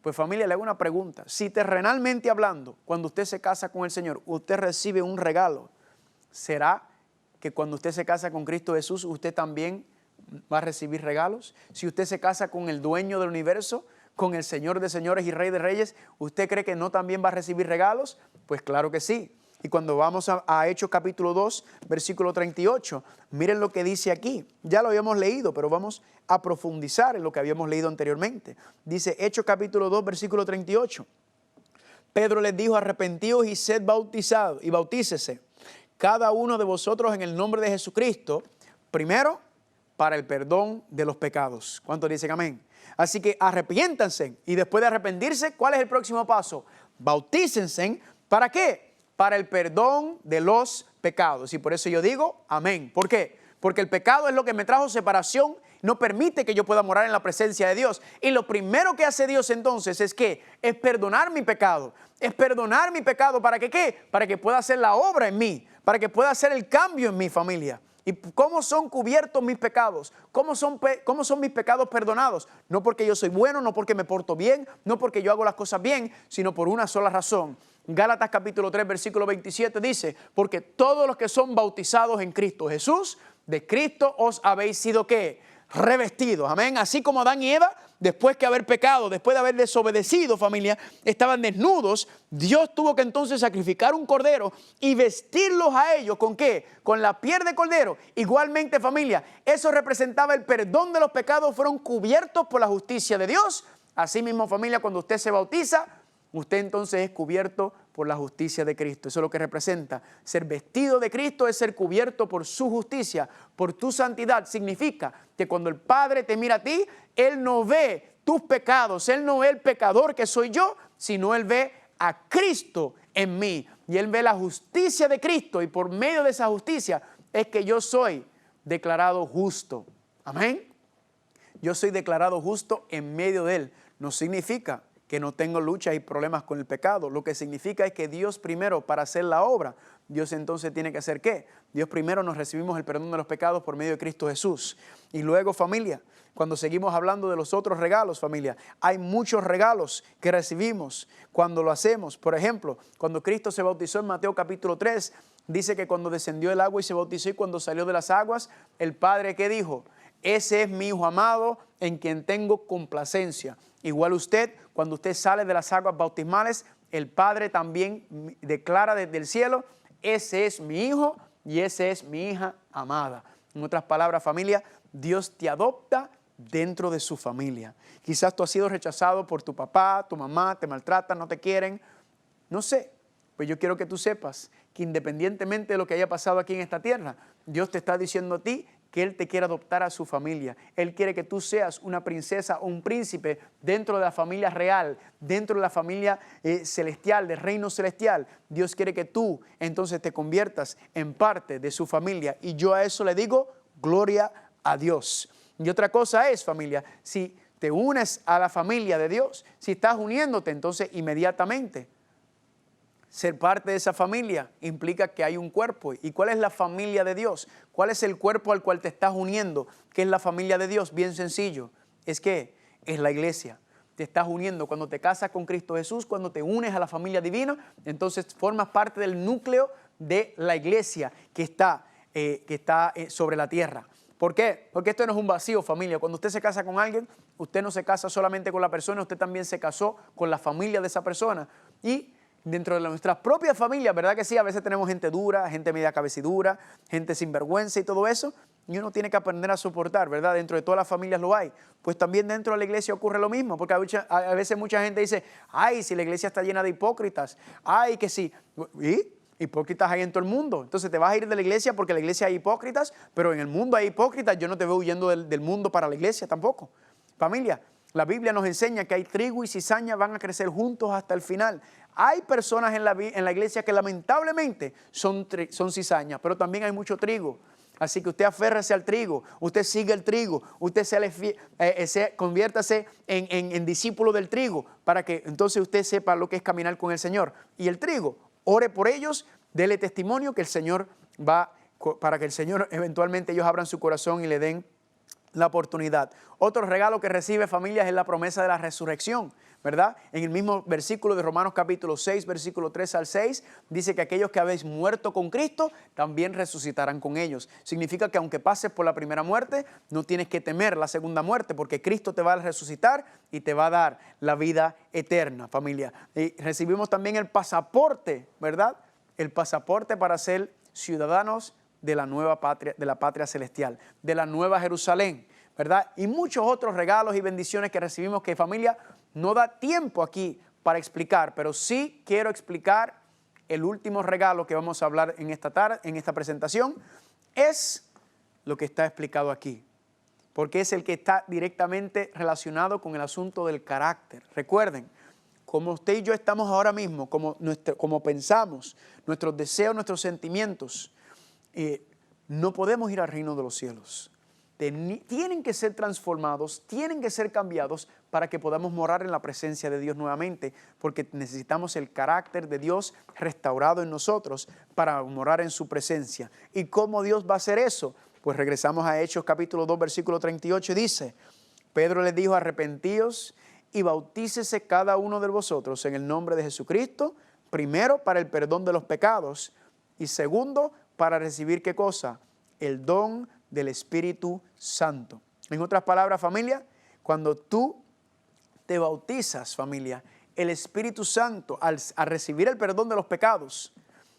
Pues familia, le hago una pregunta. Si terrenalmente hablando, cuando usted se casa con el Señor, usted recibe un regalo, ¿será que cuando usted se casa con Cristo Jesús, usted también va a recibir regalos? Si usted se casa con el dueño del universo, con el Señor de señores y Rey de reyes, ¿usted cree que no también va a recibir regalos? Pues claro que sí. Y cuando vamos a Hechos capítulo 2, versículo 38, miren lo que dice aquí. Ya lo habíamos leído, pero vamos a profundizar en lo que habíamos leído anteriormente. Dice Hechos capítulo 2, versículo 38. Pedro les dijo, arrepentíos y sed bautizados y bautícese cada uno de vosotros en el nombre de Jesucristo, primero para el perdón de los pecados. ¿Cuántos dicen amén? Así que arrepiéntanse y después de arrepentirse, ¿cuál es el próximo paso? Bautícense. ¿Para qué? Para el perdón de los pecados. Y por eso yo digo amén. ¿Por qué? Porque el pecado es lo que me trajo separación, no permite que yo pueda morar en la presencia de Dios. Y lo primero que hace Dios entonces es ¿qué? Es perdonar mi pecado. Es perdonar mi pecado. ¿Para que qué? Para que pueda hacer la obra en mí. Para que pueda hacer el cambio en mi familia. ¿Y cómo son cubiertos mis pecados? ¿Cómo son mis pecados perdonados? No porque yo soy bueno, no porque me porto bien, no porque yo hago las cosas bien, sino por una sola razón. Gálatas capítulo 3, versículo 27 dice, porque todos los que son bautizados en Cristo Jesús, de Cristo os habéis sido ¿qué? Revestidos. Amén. Así como Adán y Eva, después que haber pecado, después de haber desobedecido, familia, estaban desnudos, Dios tuvo que entonces sacrificar un cordero y vestirlos a ellos ¿con qué? Con la piel de cordero. Igualmente, familia, eso representaba el perdón de los pecados, fueron cubiertos por la justicia de Dios. Asimismo, familia, cuando usted se bautiza, usted entonces es cubierto por la justicia de Cristo. Eso es lo que representa. Ser vestido de Cristo es ser cubierto por su justicia, por tu santidad. Significa que cuando el Padre te mira a ti, Él no ve tus pecados, Él no ve el pecador que soy yo, sino Él ve a Cristo en mí. Y Él ve la justicia de Cristo y por medio de esa justicia es que yo soy declarado justo. Amén. Yo soy declarado justo en medio de Él. No significa que no tengo luchas y problemas con el pecado. Lo que significa es que Dios primero, para hacer la obra, Dios entonces tiene que hacer ¿qué? Dios primero nos recibimos el perdón de los pecados por medio de Cristo Jesús. Y luego, familia, cuando seguimos hablando de los otros regalos, familia, hay muchos regalos que recibimos cuando lo hacemos. Por ejemplo, cuando Cristo se bautizó en Mateo capítulo 3, dice que cuando descendió el agua y se bautizó y cuando salió de las aguas, el Padre, ¿qué dijo? Ese es mi Hijo amado en quien tengo complacencia. Igual usted, cuando usted sale de las aguas bautismales, el Padre también declara desde el cielo, ese es mi Hijo y ese es mi hija amada. En otras palabras, familia, Dios te adopta dentro de su familia. Quizás tú has sido rechazado por tu papá, tu mamá, te maltratan, no te quieren. No sé, pues yo quiero que tú sepas que independientemente de lo que haya pasado aquí en esta tierra, Dios te está diciendo a ti que Él te quiere adoptar a su familia. Él quiere que tú seas una princesa o un príncipe dentro de la familia real, dentro de la familia celestial, del reino celestial. Dios quiere que tú entonces te conviertas en parte de su familia. Y yo a eso le digo, gloria a Dios. Y otra cosa es, familia, si te unes a la familia de Dios, si estás uniéndote, entonces inmediatamente ser parte de esa familia implica que hay un cuerpo. ¿Y cuál es la familia de Dios? ¿Cuál es el cuerpo al cual te estás uniendo? ¿Qué es la familia de Dios? Bien sencillo. Es la iglesia. Te estás uniendo. Cuando te casas con Cristo Jesús, cuando te unes a la familia divina, entonces formas parte del núcleo de la iglesia que está sobre la tierra. ¿Por qué? Porque esto no es un vacío, familia. Cuando usted se casa con alguien, usted no se casa solamente con la persona, usted también se casó con la familia de esa persona. Y dentro de nuestras propias familias, ¿verdad que sí? A veces tenemos gente dura, gente media cabecidura, gente sinvergüenza y todo eso. Y uno tiene que aprender a soportar, ¿verdad? Dentro de todas las familias lo hay. Pues también dentro de la iglesia ocurre lo mismo, porque a veces mucha gente dice, ay, si la iglesia está llena de hipócritas, ay, que sí. ¿Y? Hipócritas hay en todo el mundo. Entonces te vas a ir de la iglesia porque en la iglesia hay hipócritas, pero en el mundo hay hipócritas. Yo no te veo huyendo del mundo para la iglesia tampoco. Familia, la Biblia nos enseña que hay trigo y cizaña van a crecer juntos hasta el final. Hay personas en la iglesia que lamentablemente son cizañas, pero también hay mucho trigo. Así que usted aférrese al trigo, usted sigue el trigo, usted conviértase en discípulo del trigo para que entonces usted sepa lo que es caminar con el Señor. Y el trigo, ore por ellos, dele testimonio que el Señor para que el Señor eventualmente ellos abran su corazón y le den la oportunidad. Otro regalo que recibe familias es la promesa de la resurrección, ¿verdad? En el mismo versículo de Romanos capítulo 6, versículo 3 al 6, dice que aquellos que habéis muerto con Cristo, también resucitarán con ellos. Significa que aunque pases por la primera muerte, no tienes que temer la segunda muerte, porque Cristo te va a resucitar y te va a dar la vida eterna, familia. Y recibimos también el pasaporte, ¿verdad? El pasaporte para ser ciudadanos de la nueva patria, de la patria celestial, de la nueva Jerusalén, ¿verdad? Y muchos otros regalos y bendiciones que recibimos que, familia, no da tiempo aquí para explicar, pero sí quiero explicar el último regalo que vamos a hablar en esta tarde, en esta presentación, es lo que está explicado aquí, porque es el que está directamente relacionado con el asunto del carácter. Recuerden, como usted y yo estamos ahora mismo, como pensamos, nuestros deseos, nuestros sentimientos, no podemos ir al reino de los cielos. Tienen que ser transformados, tienen que ser cambiados para que podamos morar en la presencia de Dios nuevamente, porque necesitamos el carácter de Dios restaurado en nosotros para morar en su presencia. ¿Y cómo Dios va a hacer eso? Pues regresamos a Hechos capítulo 2, versículo 38 y dice, Pedro les dijo, arrepentíos y bautícese cada uno de vosotros en el nombre de Jesucristo, primero para el perdón de los pecados y segundo para recibir ¿qué cosa? El don del Espíritu Santo. En otras palabras, familia, cuando tú te bautizas, familia, el Espíritu Santo, al recibir el perdón de los pecados,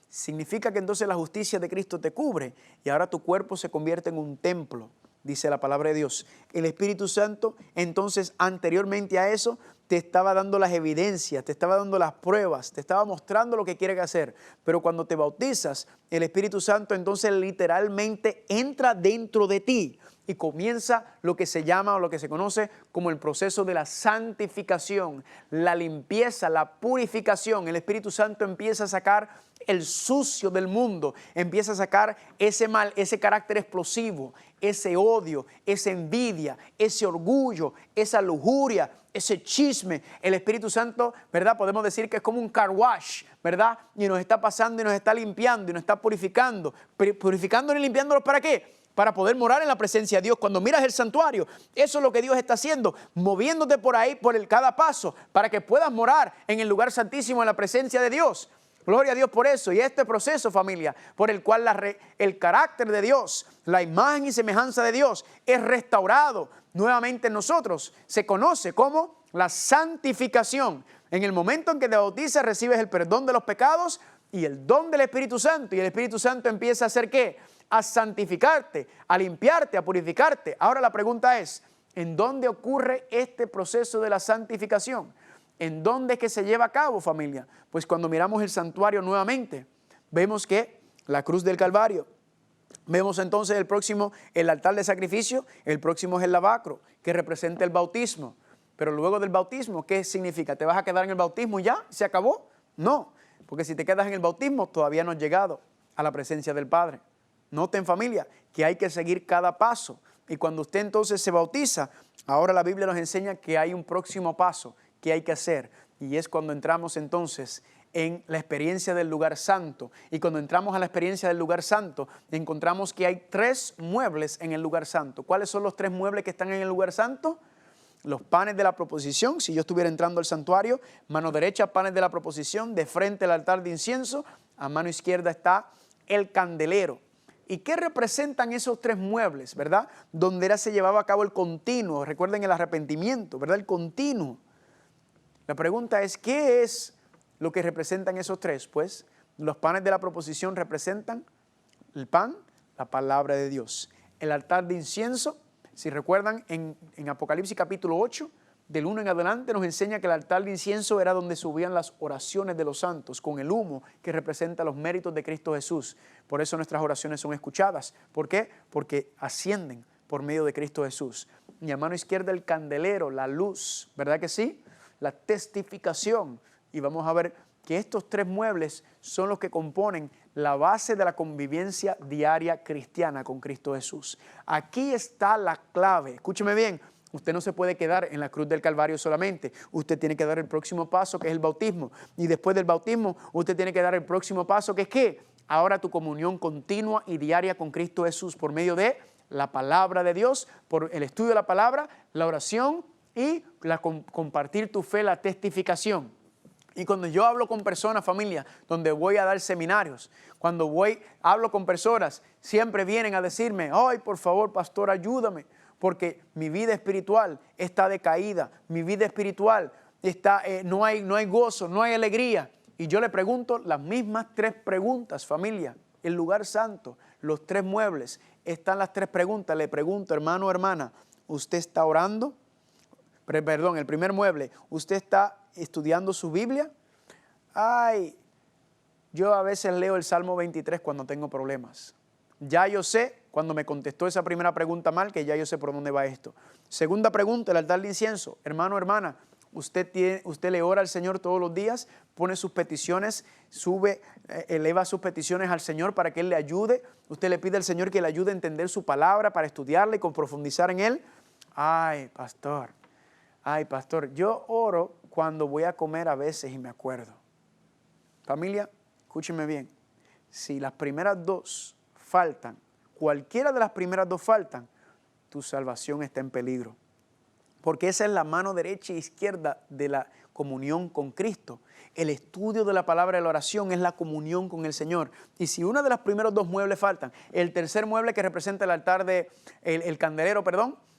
significa que entonces la justicia de Cristo te cubre y ahora tu cuerpo se convierte en un templo, dice la palabra de Dios. El Espíritu Santo, entonces, anteriormente a eso, te estaba dando las evidencias, te estaba dando las pruebas, te estaba mostrando lo que quiere hacer. Pero cuando te bautizas, el Espíritu Santo entonces literalmente entra dentro de ti y comienza lo que se llama o lo que se conoce como el proceso de la santificación, la limpieza, la purificación. El Espíritu Santo empieza a sacar el sucio del mundo, empieza a sacar ese mal, ese carácter explosivo, ese odio, esa envidia, ese orgullo, esa lujuria, ese chisme. El Espíritu Santo, ¿verdad? Podemos decir que es como un car wash, ¿verdad? Y nos está pasando y nos está limpiando y nos está purificando. Purificándonos y limpiándonos, ¿para qué? Para poder morar en la presencia de Dios. Cuando miras el santuario, eso es lo que Dios está haciendo, moviéndote por ahí, por cada paso, para que puedas morar en el lugar santísimo, en la presencia de Dios. Gloria a Dios por eso. Y este proceso, familia, por el cual el carácter de Dios, la imagen y semejanza de Dios es restaurado nuevamente en nosotros, se conoce como la santificación. En el momento en que te bautizas, recibes el perdón de los pecados y el don del Espíritu Santo. Y el Espíritu Santo empieza a hacer ¿qué? A santificarte, a limpiarte, a purificarte. Ahora la pregunta es, ¿en dónde ocurre este proceso de la santificación? ¿En dónde es que se lleva a cabo, familia? Pues cuando miramos el santuario nuevamente, vemos que la cruz del Calvario. Vemos entonces el altar de sacrificio, el próximo es el lavacro, que representa el bautismo. Pero luego del bautismo, ¿qué significa? ¿Te vas a quedar en el bautismo y ya? ¿Se acabó? No, porque si te quedas en el bautismo, todavía no has llegado a la presencia del Padre. Noten, familia, que hay que seguir cada paso. Y cuando usted entonces se bautiza, ahora la Biblia nos enseña que hay un próximo paso que hay que hacer. Y es cuando entramos entonces en la experiencia del lugar santo. Y cuando entramos a la experiencia del lugar santo, encontramos que hay 3 muebles en el lugar santo. ¿Cuáles son los 3 muebles que están en el lugar santo? Los panes de la proposición. Si yo estuviera entrando al santuario, mano derecha, panes de la proposición, de frente al altar de incienso, a mano izquierda está el candelero. ¿Y qué representan esos 3 muebles, verdad? Donde se llevaba a cabo el continuo. Recuerden el arrepentimiento, ¿verdad? El continuo. La pregunta es, ¿qué es lo que representan esos 3? Pues los panes de la proposición representan el pan, la palabra de Dios. El altar de incienso, si recuerdan, en Apocalipsis capítulo 8, del 1 en adelante nos enseña que el altar de incienso era donde subían las oraciones de los santos, con el humo que representa los méritos de Cristo Jesús. Por eso nuestras oraciones son escuchadas. ¿Por qué? Porque ascienden por medio de Cristo Jesús. Y a mano izquierda el candelero, la luz, ¿verdad que sí? La testificación. Y vamos a ver que estos 3 muebles son los que componen la base de la convivencia diaria cristiana con Cristo Jesús. Aquí está la clave. Escúcheme bien, usted no se puede quedar en la cruz del Calvario solamente. Usted tiene que dar el próximo paso, que es el bautismo. Y después del bautismo, usted tiene que dar el próximo paso, que es ¿qué? Ahora tu comunión continua y diaria con Cristo Jesús por medio de la palabra de Dios, por el estudio de la palabra, la oración y compartir tu fe, la testificación. Y cuando yo hablo con personas, familia, donde voy a dar seminarios, cuando hablo con personas, siempre vienen a decirme, ay, por favor, pastor, ayúdame, porque mi vida espiritual está decaída, mi vida espiritual no hay gozo, no hay alegría. Y yo le pregunto las mismas 3 preguntas, familia, el lugar santo, los 3 muebles, están las 3 preguntas. Le pregunto, hermano o hermana, ¿usted está orando? Perdón, el primer mueble, ¿usted está estudiando su Biblia? Ay, yo a veces leo el Salmo 23 cuando tengo problemas. Ya yo sé, cuando me contestó esa primera pregunta mal, que ya yo sé por dónde va esto. Segunda pregunta, el altar de incienso. Hermano o hermana, usted le ora al Señor todos los días, pone sus peticiones, eleva sus peticiones al Señor para que Él le ayude. Usted le pide al Señor que le ayude a entender su palabra, para estudiarla y profundizar en Él. Ay, pastor, yo oro cuando voy a comer a veces y me acuerdo. Familia, escúchenme bien. Si las primeras 2 faltan, cualquiera de las primeras 2 faltan, tu salvación está en peligro. Porque esa es la mano derecha e izquierda de la comunión con Cristo. El estudio de la palabra de la oración es la comunión con el Señor. Y si una de las primeros 2 muebles faltan, el tercer mueble que representa el altar el candelero,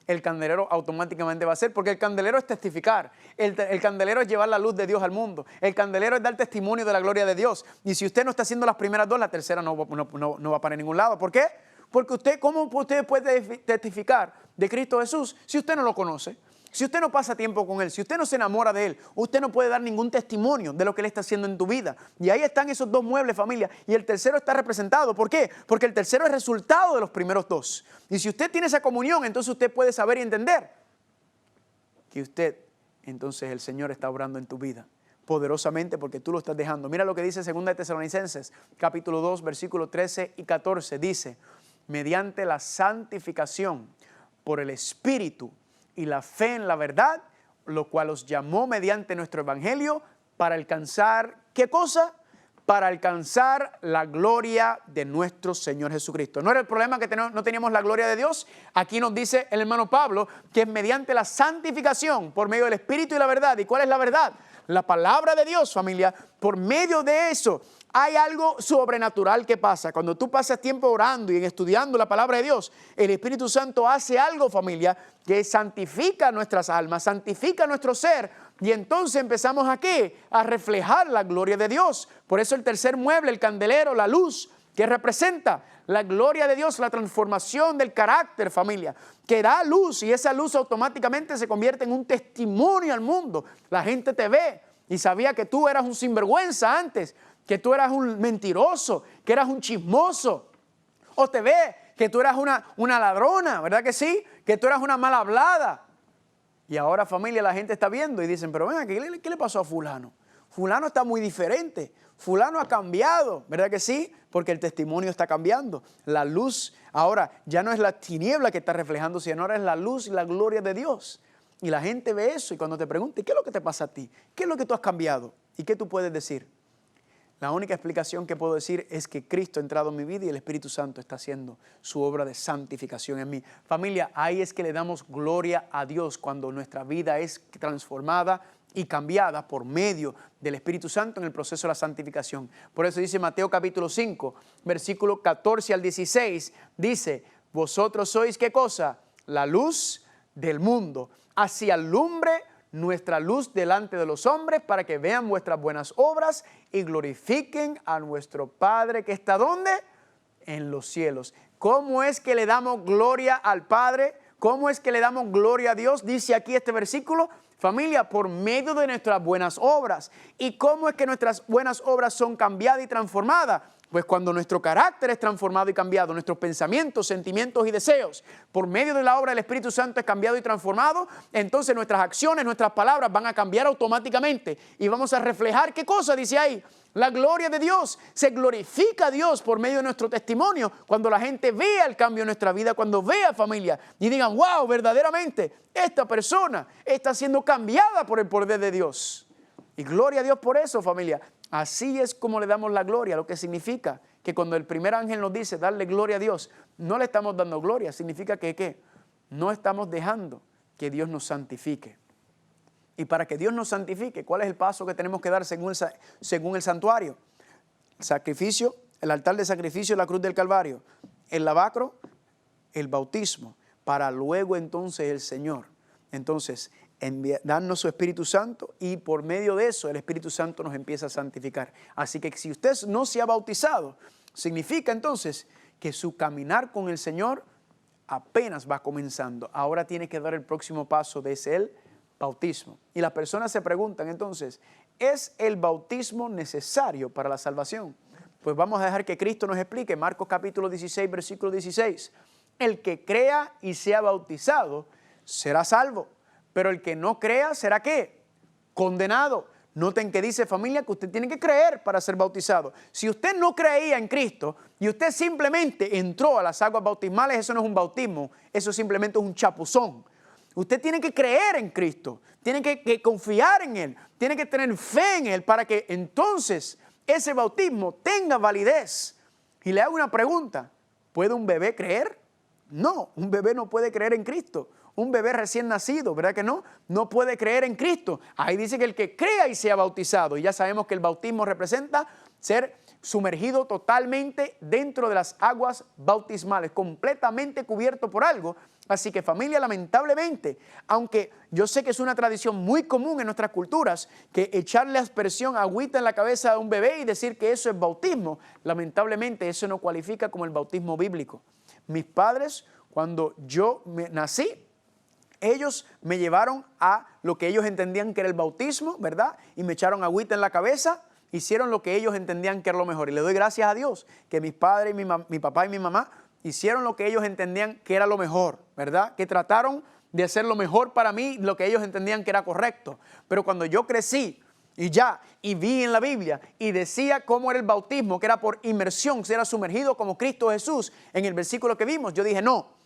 el candelero automáticamente va a ser, porque el candelero es testificar, el candelero es llevar la luz de Dios al mundo, el candelero es dar testimonio de la gloria de Dios. Y si usted no está haciendo las primeras 2, la tercera no va para ningún lado. ¿Por qué? Porque ¿cómo usted puede testificar de Cristo Jesús si usted no lo conoce? Si usted no pasa tiempo con Él, si usted no se enamora de Él, usted no puede dar ningún testimonio de lo que Él está haciendo en tu vida. Y ahí están esos 2 muebles, familia. Y el tercero está representado. ¿Por qué? Porque el tercero es resultado de los primeros 2. Y si usted tiene esa comunión, entonces usted puede saber y entender que entonces el Señor está obrando en tu vida poderosamente porque tú lo estás dejando. Mira lo que dice 2 de Tesalonicenses, capítulo 2, versículos 13 y 14. Dice, mediante la santificación por el Espíritu y la fe en la verdad, lo cual os llamó mediante nuestro evangelio para alcanzar, ¿qué cosa? Para alcanzar la gloria de nuestro Señor Jesucristo. ¿No era el problema que no teníamos la gloria de Dios? Aquí nos dice el hermano Pablo que es mediante la santificación por medio del Espíritu y la verdad. ¿Y cuál es la verdad? La palabra de Dios, familia. Por medio de eso hay algo sobrenatural que pasa. Cuando tú pasas tiempo orando y estudiando la palabra de Dios, el Espíritu Santo hace algo, familia, que santifica nuestras almas, santifica nuestro ser. Y entonces empezamos ¿a qué? A reflejar la gloria de Dios. Por eso el tercer mueble, el candelero, la luz, que representa la gloria de Dios, la transformación del carácter, familia, que da luz, y esa luz automáticamente se convierte en un testimonio al mundo. La gente te ve y sabía que tú eras un sinvergüenza antes, que tú eras un mentiroso, que eras un chismoso, o te ve que tú eras una ladrona, ¿verdad que sí? Que tú eras una mal hablada. Y ahora, familia, la gente está viendo y dicen, pero venga, ¿qué le pasó a fulano? Fulano está muy diferente, fulano ha cambiado, ¿verdad que sí? Porque el testimonio está cambiando. La luz ahora ya no es la tiniebla que está reflejando, sino ahora es la luz y la gloria de Dios. Y la gente ve eso y cuando te pregunte, ¿qué es lo que te pasa a ti? ¿Qué es lo que tú has cambiado? ¿Y qué tú puedes decir? La única explicación que puedo decir es que Cristo ha entrado en mi vida y el Espíritu Santo está haciendo su obra de santificación en mí. Familia, ahí es que le damos gloria a Dios cuando nuestra vida es transformada y cambiada por medio del Espíritu Santo en el proceso de la santificación. Por eso dice Mateo capítulo 5, versículo 14 al 16, dice, vosotros sois ¿qué cosa? La luz del mundo. Así alumbre nuestra luz delante de los hombres para que vean vuestras buenas obras y glorifiquen a nuestro Padre que está ¿dónde? En los cielos. ¿Cómo es que le damos gloria al Padre? ¿Cómo es que le damos gloria a Dios? Dice aquí este versículo, familia, por medio de nuestras buenas obras. ¿Y cómo es que nuestras buenas obras son cambiadas y transformadas? Pues cuando nuestro carácter es transformado y cambiado, nuestros pensamientos, sentimientos y deseos, por medio de la obra del Espíritu Santo es cambiado y transformado, entonces nuestras acciones, nuestras palabras van a cambiar automáticamente y vamos a reflejar, ¿qué cosa dice ahí? La gloria de Dios. Se glorifica a Dios por medio de nuestro testimonio cuando la gente vea el cambio en nuestra vida, cuando vea familia y digan, wow, verdaderamente esta persona está siendo cambiada por el poder de Dios. Y gloria a Dios por eso, familia. Así es como le damos la gloria, lo que significa que cuando el primer ángel nos dice darle gloria a Dios, no le estamos dando gloria, significa que ¿qué? No estamos dejando que Dios nos santifique. Y para que Dios nos santifique, ¿cuál es el paso que tenemos que dar según el santuario? El sacrificio, el altar de sacrificio, la cruz del Calvario, el lavacro, el bautismo, para luego entonces el Señor. Entonces, darnos su Espíritu Santo y por medio de eso el Espíritu Santo nos empieza a santificar. Así que si usted no se ha bautizado, significa entonces que su caminar con el Señor apenas va comenzando. Ahora tiene que dar el próximo paso de ese bautismo. Y las personas se preguntan entonces, ¿es el bautismo necesario para la salvación? Pues vamos a dejar que Cristo nos explique. Marcos capítulo 16, versículo 16. El que crea y sea bautizado será salvo. Pero el que no crea, ¿será qué? Condenado. Noten que dice, familia, que usted tiene que creer para ser bautizado. Si usted no creía en Cristo y usted simplemente entró a las aguas bautismales, eso no es un bautismo, eso simplemente es un chapuzón. Usted tiene que creer en Cristo, tiene que confiar en Él, tiene que tener fe en Él para que entonces ese bautismo tenga validez. Y le hago una pregunta, ¿puede un bebé creer? No, un bebé no puede creer en Cristo. Un bebé recién nacido, ¿verdad que no? No puede creer en Cristo. Ahí dice que el que crea y sea bautizado. Y ya sabemos que el bautismo representa ser sumergido totalmente dentro de las aguas bautismales, completamente cubierto por algo. Así que familia, lamentablemente, aunque yo sé que es una tradición muy común en nuestras culturas, que echarle aspersión, agüita en la cabeza de un bebé y decir que eso es bautismo, lamentablemente eso no cualifica como el bautismo bíblico. Mis padres, cuando yo nací, ellos me llevaron a lo que ellos entendían que era el bautismo, ¿verdad? Y me echaron agüita en la cabeza, hicieron lo que ellos entendían que era lo mejor. Y le doy gracias a Dios que mis padres, mi papá y mi mamá hicieron lo que ellos entendían que era lo mejor, ¿verdad? Que trataron de hacer lo mejor para mí, lo que ellos entendían que era correcto. Pero cuando yo crecí y vi en la Biblia y decía cómo era el bautismo, que era por inmersión, que era sumergido como Cristo Jesús, en el versículo que vimos, yo dije, no.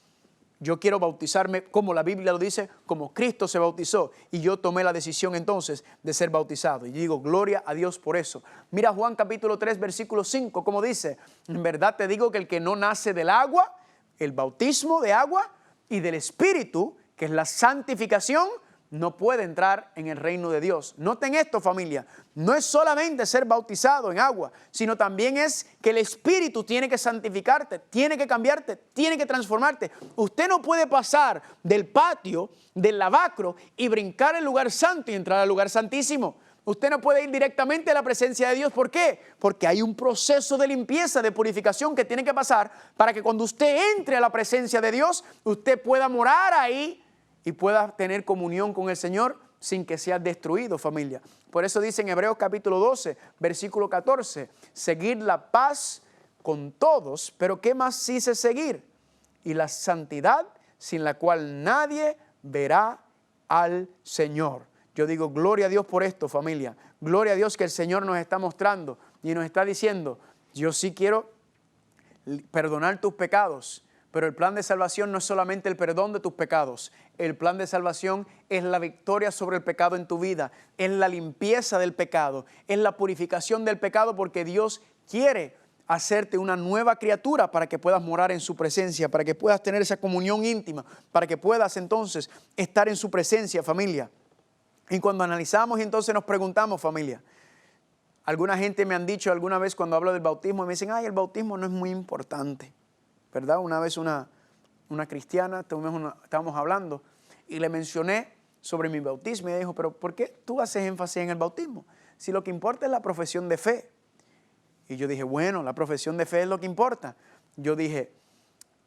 Yo quiero bautizarme como la Biblia lo dice, como Cristo se bautizó. Y yo tomé la decisión entonces de ser bautizado. Y digo, gloria a Dios por eso. Mira Juan capítulo 3, versículo 5, como dice, en verdad te digo que el que no nace del agua, el bautismo de agua y del Espíritu, que es la santificación, no puede entrar en el reino de Dios. Noten esto, familia, no es solamente ser bautizado en agua, sino también es que el Espíritu tiene que santificarte, tiene que cambiarte, tiene que transformarte. Usted no puede pasar del patio, del lavacro y brincar el lugar santo y entrar al lugar santísimo. Usted no puede ir directamente a la presencia de Dios. ¿Por qué? Porque hay un proceso de limpieza, de purificación que tiene que pasar para que cuando usted entre a la presencia de Dios, usted pueda morar ahí y pueda tener comunión con el Señor sin que sea destruido, familia. Por eso dice en Hebreos capítulo 12, versículo 14, seguir la paz con todos, pero ¿qué más dice seguir? Y la santidad sin la cual nadie verá al Señor. Yo digo, gloria a Dios por esto, familia. Gloria a Dios que el Señor nos está mostrando y nos está diciendo, yo sí quiero perdonar tus pecados. Pero el plan de salvación no es solamente el perdón de tus pecados. El plan de salvación es la victoria sobre el pecado en tu vida. Es la limpieza del pecado. Es la purificación del pecado porque Dios quiere hacerte una nueva criatura para que puedas morar en su presencia, para que puedas tener esa comunión íntima, para que puedas entonces estar en su presencia, familia. Y cuando analizamos y entonces nos preguntamos, familia, alguna gente me han dicho alguna vez cuando hablo del bautismo, me dicen, ay, el bautismo no es muy importante. ¿Verdad? Una vez una cristiana, estábamos hablando y le mencioné sobre mi bautismo y ella dijo, pero ¿por qué tú haces énfasis en el bautismo? Si lo que importa es la profesión de fe. Y yo dije, bueno, la profesión de fe es lo que importa. Yo dije,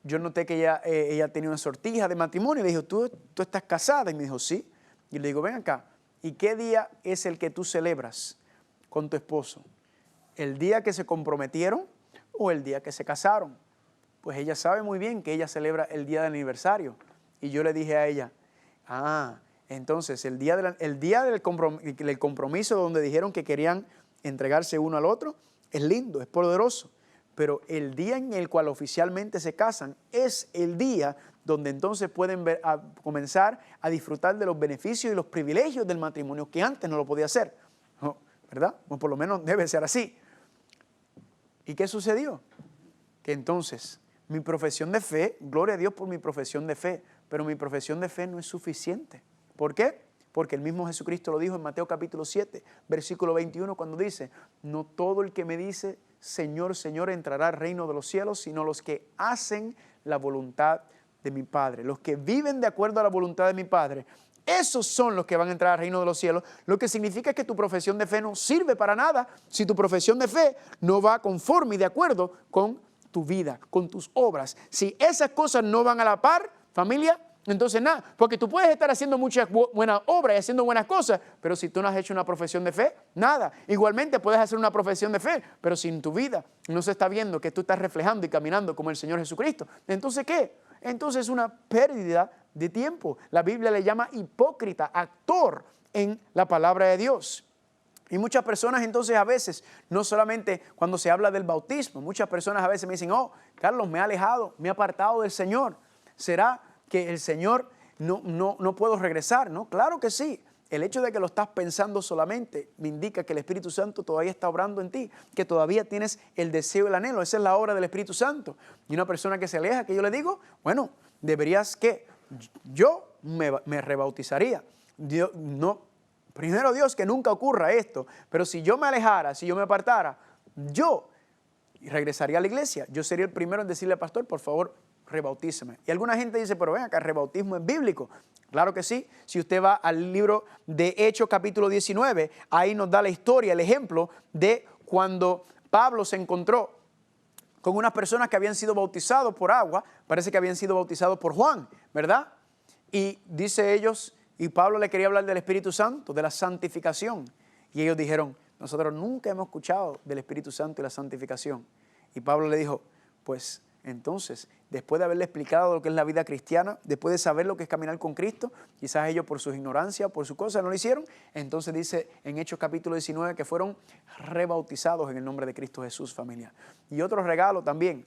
yo noté que ella tenía una sortija de matrimonio y le dije, ¿tú estás casada? Y me dijo, sí. Y le digo, ven acá, ¿y qué día es el que tú celebras con tu esposo? ¿El día que se comprometieron o el día que se casaron? Pues ella sabe muy bien que ella celebra el día del aniversario. Y yo le dije a ella, entonces el día del compromiso donde dijeron que querían entregarse uno al otro, es lindo, es poderoso. Pero el día en el cual oficialmente se casan es el día donde entonces pueden comenzar a disfrutar de los beneficios y los privilegios del matrimonio que antes no lo podía hacer. ¿Verdad? O por lo menos debe ser así. ¿Y qué sucedió? Que entonces mi profesión de fe, gloria a Dios por mi profesión de fe, pero mi profesión de fe no es suficiente. ¿Por qué? Porque el mismo Jesucristo lo dijo en Mateo capítulo 7, versículo 21, cuando dice, no todo el que me dice, Señor, Señor, entrará al reino de los cielos, sino los que hacen la voluntad de mi Padre. Los que viven de acuerdo a la voluntad de mi Padre, esos son los que van a entrar al reino de los cielos, lo que significa que tu profesión de fe no sirve para nada si tu profesión de fe no va conforme y de acuerdo con tu vida, con tus obras. Si esas cosas no van a la par, familia, entonces nada, porque tú puedes estar haciendo muchas buenas obras y haciendo buenas cosas, pero si tú no has hecho una profesión de fe, nada. Igualmente puedes hacer una profesión de fe, pero si en tu vida no se está viendo que tú estás reflejando y caminando como el Señor Jesucristo, entonces ¿qué? Entonces es una pérdida de tiempo. La Biblia le llama hipócrita, actor en la palabra de Dios. Y muchas personas entonces a veces, no solamente cuando se habla del bautismo, muchas personas a veces me dicen, oh, Carlos, me he alejado, me he apartado del Señor. ¿Será que el Señor no puedo regresar? No, claro que sí. El hecho de que lo estás pensando solamente me indica que el Espíritu Santo todavía está obrando en ti, que todavía tienes el deseo y el anhelo. Esa es la obra del Espíritu Santo. Y una persona que se aleja, que yo le digo, bueno, deberías que yo me rebautizaría. Primero Dios, que nunca ocurra esto, pero si yo me alejara, si yo me apartara, yo regresaría a la iglesia. Yo sería el primero en decirle al pastor, por favor, rebautízame. Y alguna gente dice, pero ven acá, ¿el rebautismo es bíblico? Claro que sí. Si usted va al libro de Hechos capítulo 19, ahí nos da la historia, el ejemplo de cuando Pablo se encontró con unas personas que habían sido bautizados por agua, parece que habían sido bautizados por Juan, ¿verdad? Y dice ellos, y Pablo le quería hablar del Espíritu Santo, de la santificación. Y ellos dijeron, nosotros nunca hemos escuchado del Espíritu Santo y la santificación. Y Pablo le dijo, pues entonces, después de haberle explicado lo que es la vida cristiana, después de saber lo que es caminar con Cristo, quizás ellos por su ignorancia, por su cosa no lo hicieron, entonces dice en Hechos capítulo 19 que fueron rebautizados en el nombre de Cristo Jesús, familia. Y otro regalo también,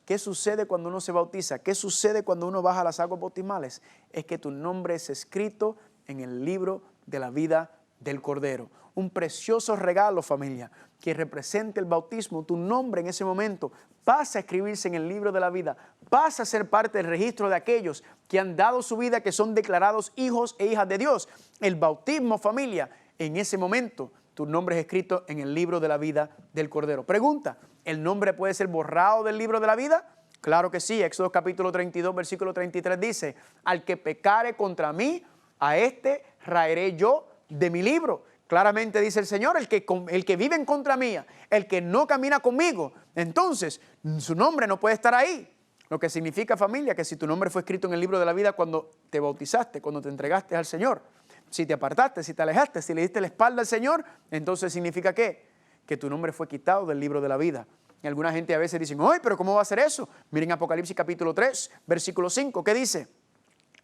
¿Qué sucede cuando uno se bautiza? ¿Qué sucede cuando uno baja las aguas bautismales? Es que tu nombre es escrito en el libro de la vida del Cordero. Un precioso regalo, familia, que represente el bautismo. Tu nombre en ese momento pasa a escribirse en el libro de la vida, pasa a ser parte del registro de aquellos que han dado su vida, que son declarados hijos e hijas de Dios. El bautismo, familia, en ese momento tu nombre es escrito en el libro de la vida del Cordero. Pregunta, ¿el nombre puede ser borrado del libro de la vida? Claro que sí. Éxodo capítulo 32, versículo 33 dice, al que pecare contra mí, a este raeré yo de mi libro. Claramente dice el Señor, el que vive en contra mía, el que no camina conmigo, entonces su nombre no puede estar ahí. Lo que significa, familia, que si tu nombre fue escrito en el libro de la vida cuando te bautizaste, cuando te entregaste al Señor, si te apartaste, si te alejaste, si le diste la espalda al Señor, entonces significa ¿qué? Que tu nombre fue quitado del libro de la vida. Y alguna gente a veces dice, ¡ay, pero cómo va a ser eso! Miren Apocalipsis capítulo 3, versículo 5, ¿qué dice?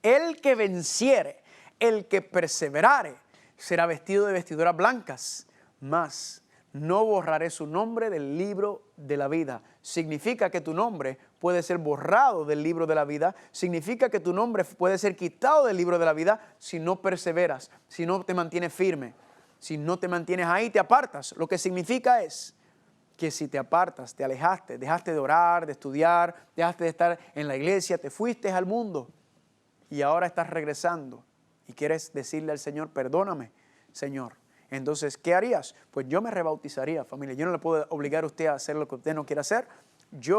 El que venciere, el que perseverare, será vestido de vestiduras blancas, mas no borraré su nombre del libro de la vida. Significa que tu nombre puede ser borrado del libro de la vida, significa que tu nombre puede ser quitado del libro de la vida si no perseveras, si no te mantienes firme, si no te mantienes ahí, te apartas. Lo que significa es que si te apartas, te alejaste, dejaste de orar, de estudiar, dejaste de estar en la iglesia, te fuiste al mundo y ahora estás regresando y quieres decirle al Señor, perdóname, Señor. Entonces, ¿qué harías? Pues yo me rebautizaría, familia. Yo no le puedo obligar a usted a hacer lo que usted no quiere hacer.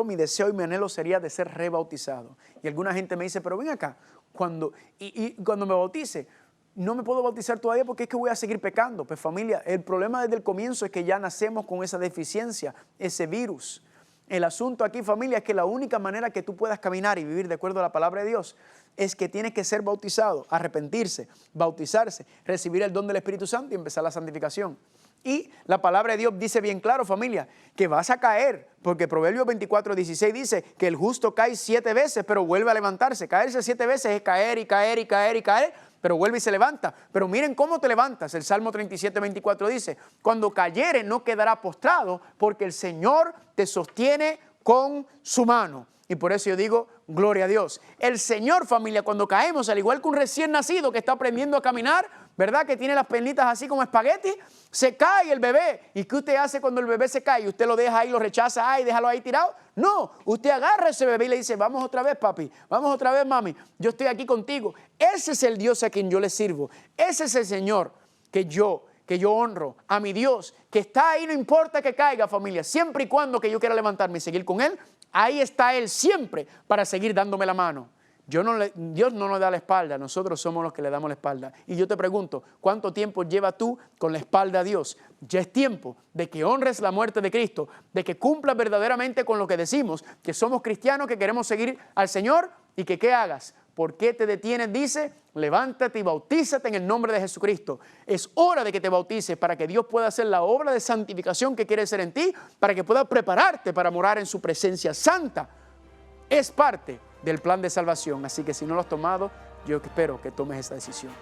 Mi deseo y mi anhelo sería de ser rebautizado. Y alguna gente me dice, pero ven acá, cuando me bautice, no me puedo bautizar todavía porque es que voy a seguir pecando. Pues familia, el problema desde el comienzo es que ya nacemos con esa deficiencia, ese virus. El asunto aquí, familia, es que la única manera que tú puedas caminar y vivir de acuerdo a la palabra de Dios es que tienes que ser bautizado, arrepentirse, bautizarse, recibir el don del Espíritu Santo y empezar la santificación. Y la palabra de Dios dice bien claro, familia, que vas a caer, porque Proverbios 24:16 dice que el justo cae 7 veces, pero vuelve a levantarse. Caerse 7 veces es caer y caer y caer y caer, pero vuelve y se levanta. Pero miren cómo te levantas. El Salmo 37:24 dice, cuando cayere no quedará postrado, porque el Señor te sostiene con su mano. Y por eso yo digo, gloria a Dios. El Señor, familia, cuando caemos, al igual que un recién nacido que está aprendiendo a caminar, ¿verdad? Que tiene las pernitas así como espagueti, se cae el bebé. ¿Y qué usted hace cuando el bebé se cae? ¿Usted lo deja ahí, lo rechaza, ay, déjalo ahí tirado? No, usted agarra a ese bebé y le dice, vamos otra vez, papi, vamos otra vez, mami, yo estoy aquí contigo. Ese es el Dios a quien yo le sirvo. Ese es el Señor que yo honro, a mi Dios, que está ahí, no importa que caiga, familia, siempre y cuando que yo quiera levantarme y seguir con Él, ahí está Él siempre para seguir dándome la mano. Dios no nos da la espalda, nosotros somos los que le damos la espalda. Y yo te pregunto, ¿cuánto tiempo llevas tú con la espalda a Dios? Ya es tiempo de que honres la muerte de Cristo, de que cumplas verdaderamente con lo que decimos, que somos cristianos, que queremos seguir al Señor y que ¿qué hagas? ¿Por qué te detienes? Dice, levántate y bautízate en el nombre de Jesucristo. Es hora de que te bautices para que Dios pueda hacer la obra de santificación que quiere hacer en ti, para que puedas prepararte para morar en su presencia santa. Es parte del plan de salvación, así que si no lo has tomado, yo espero que tomes esa decisión.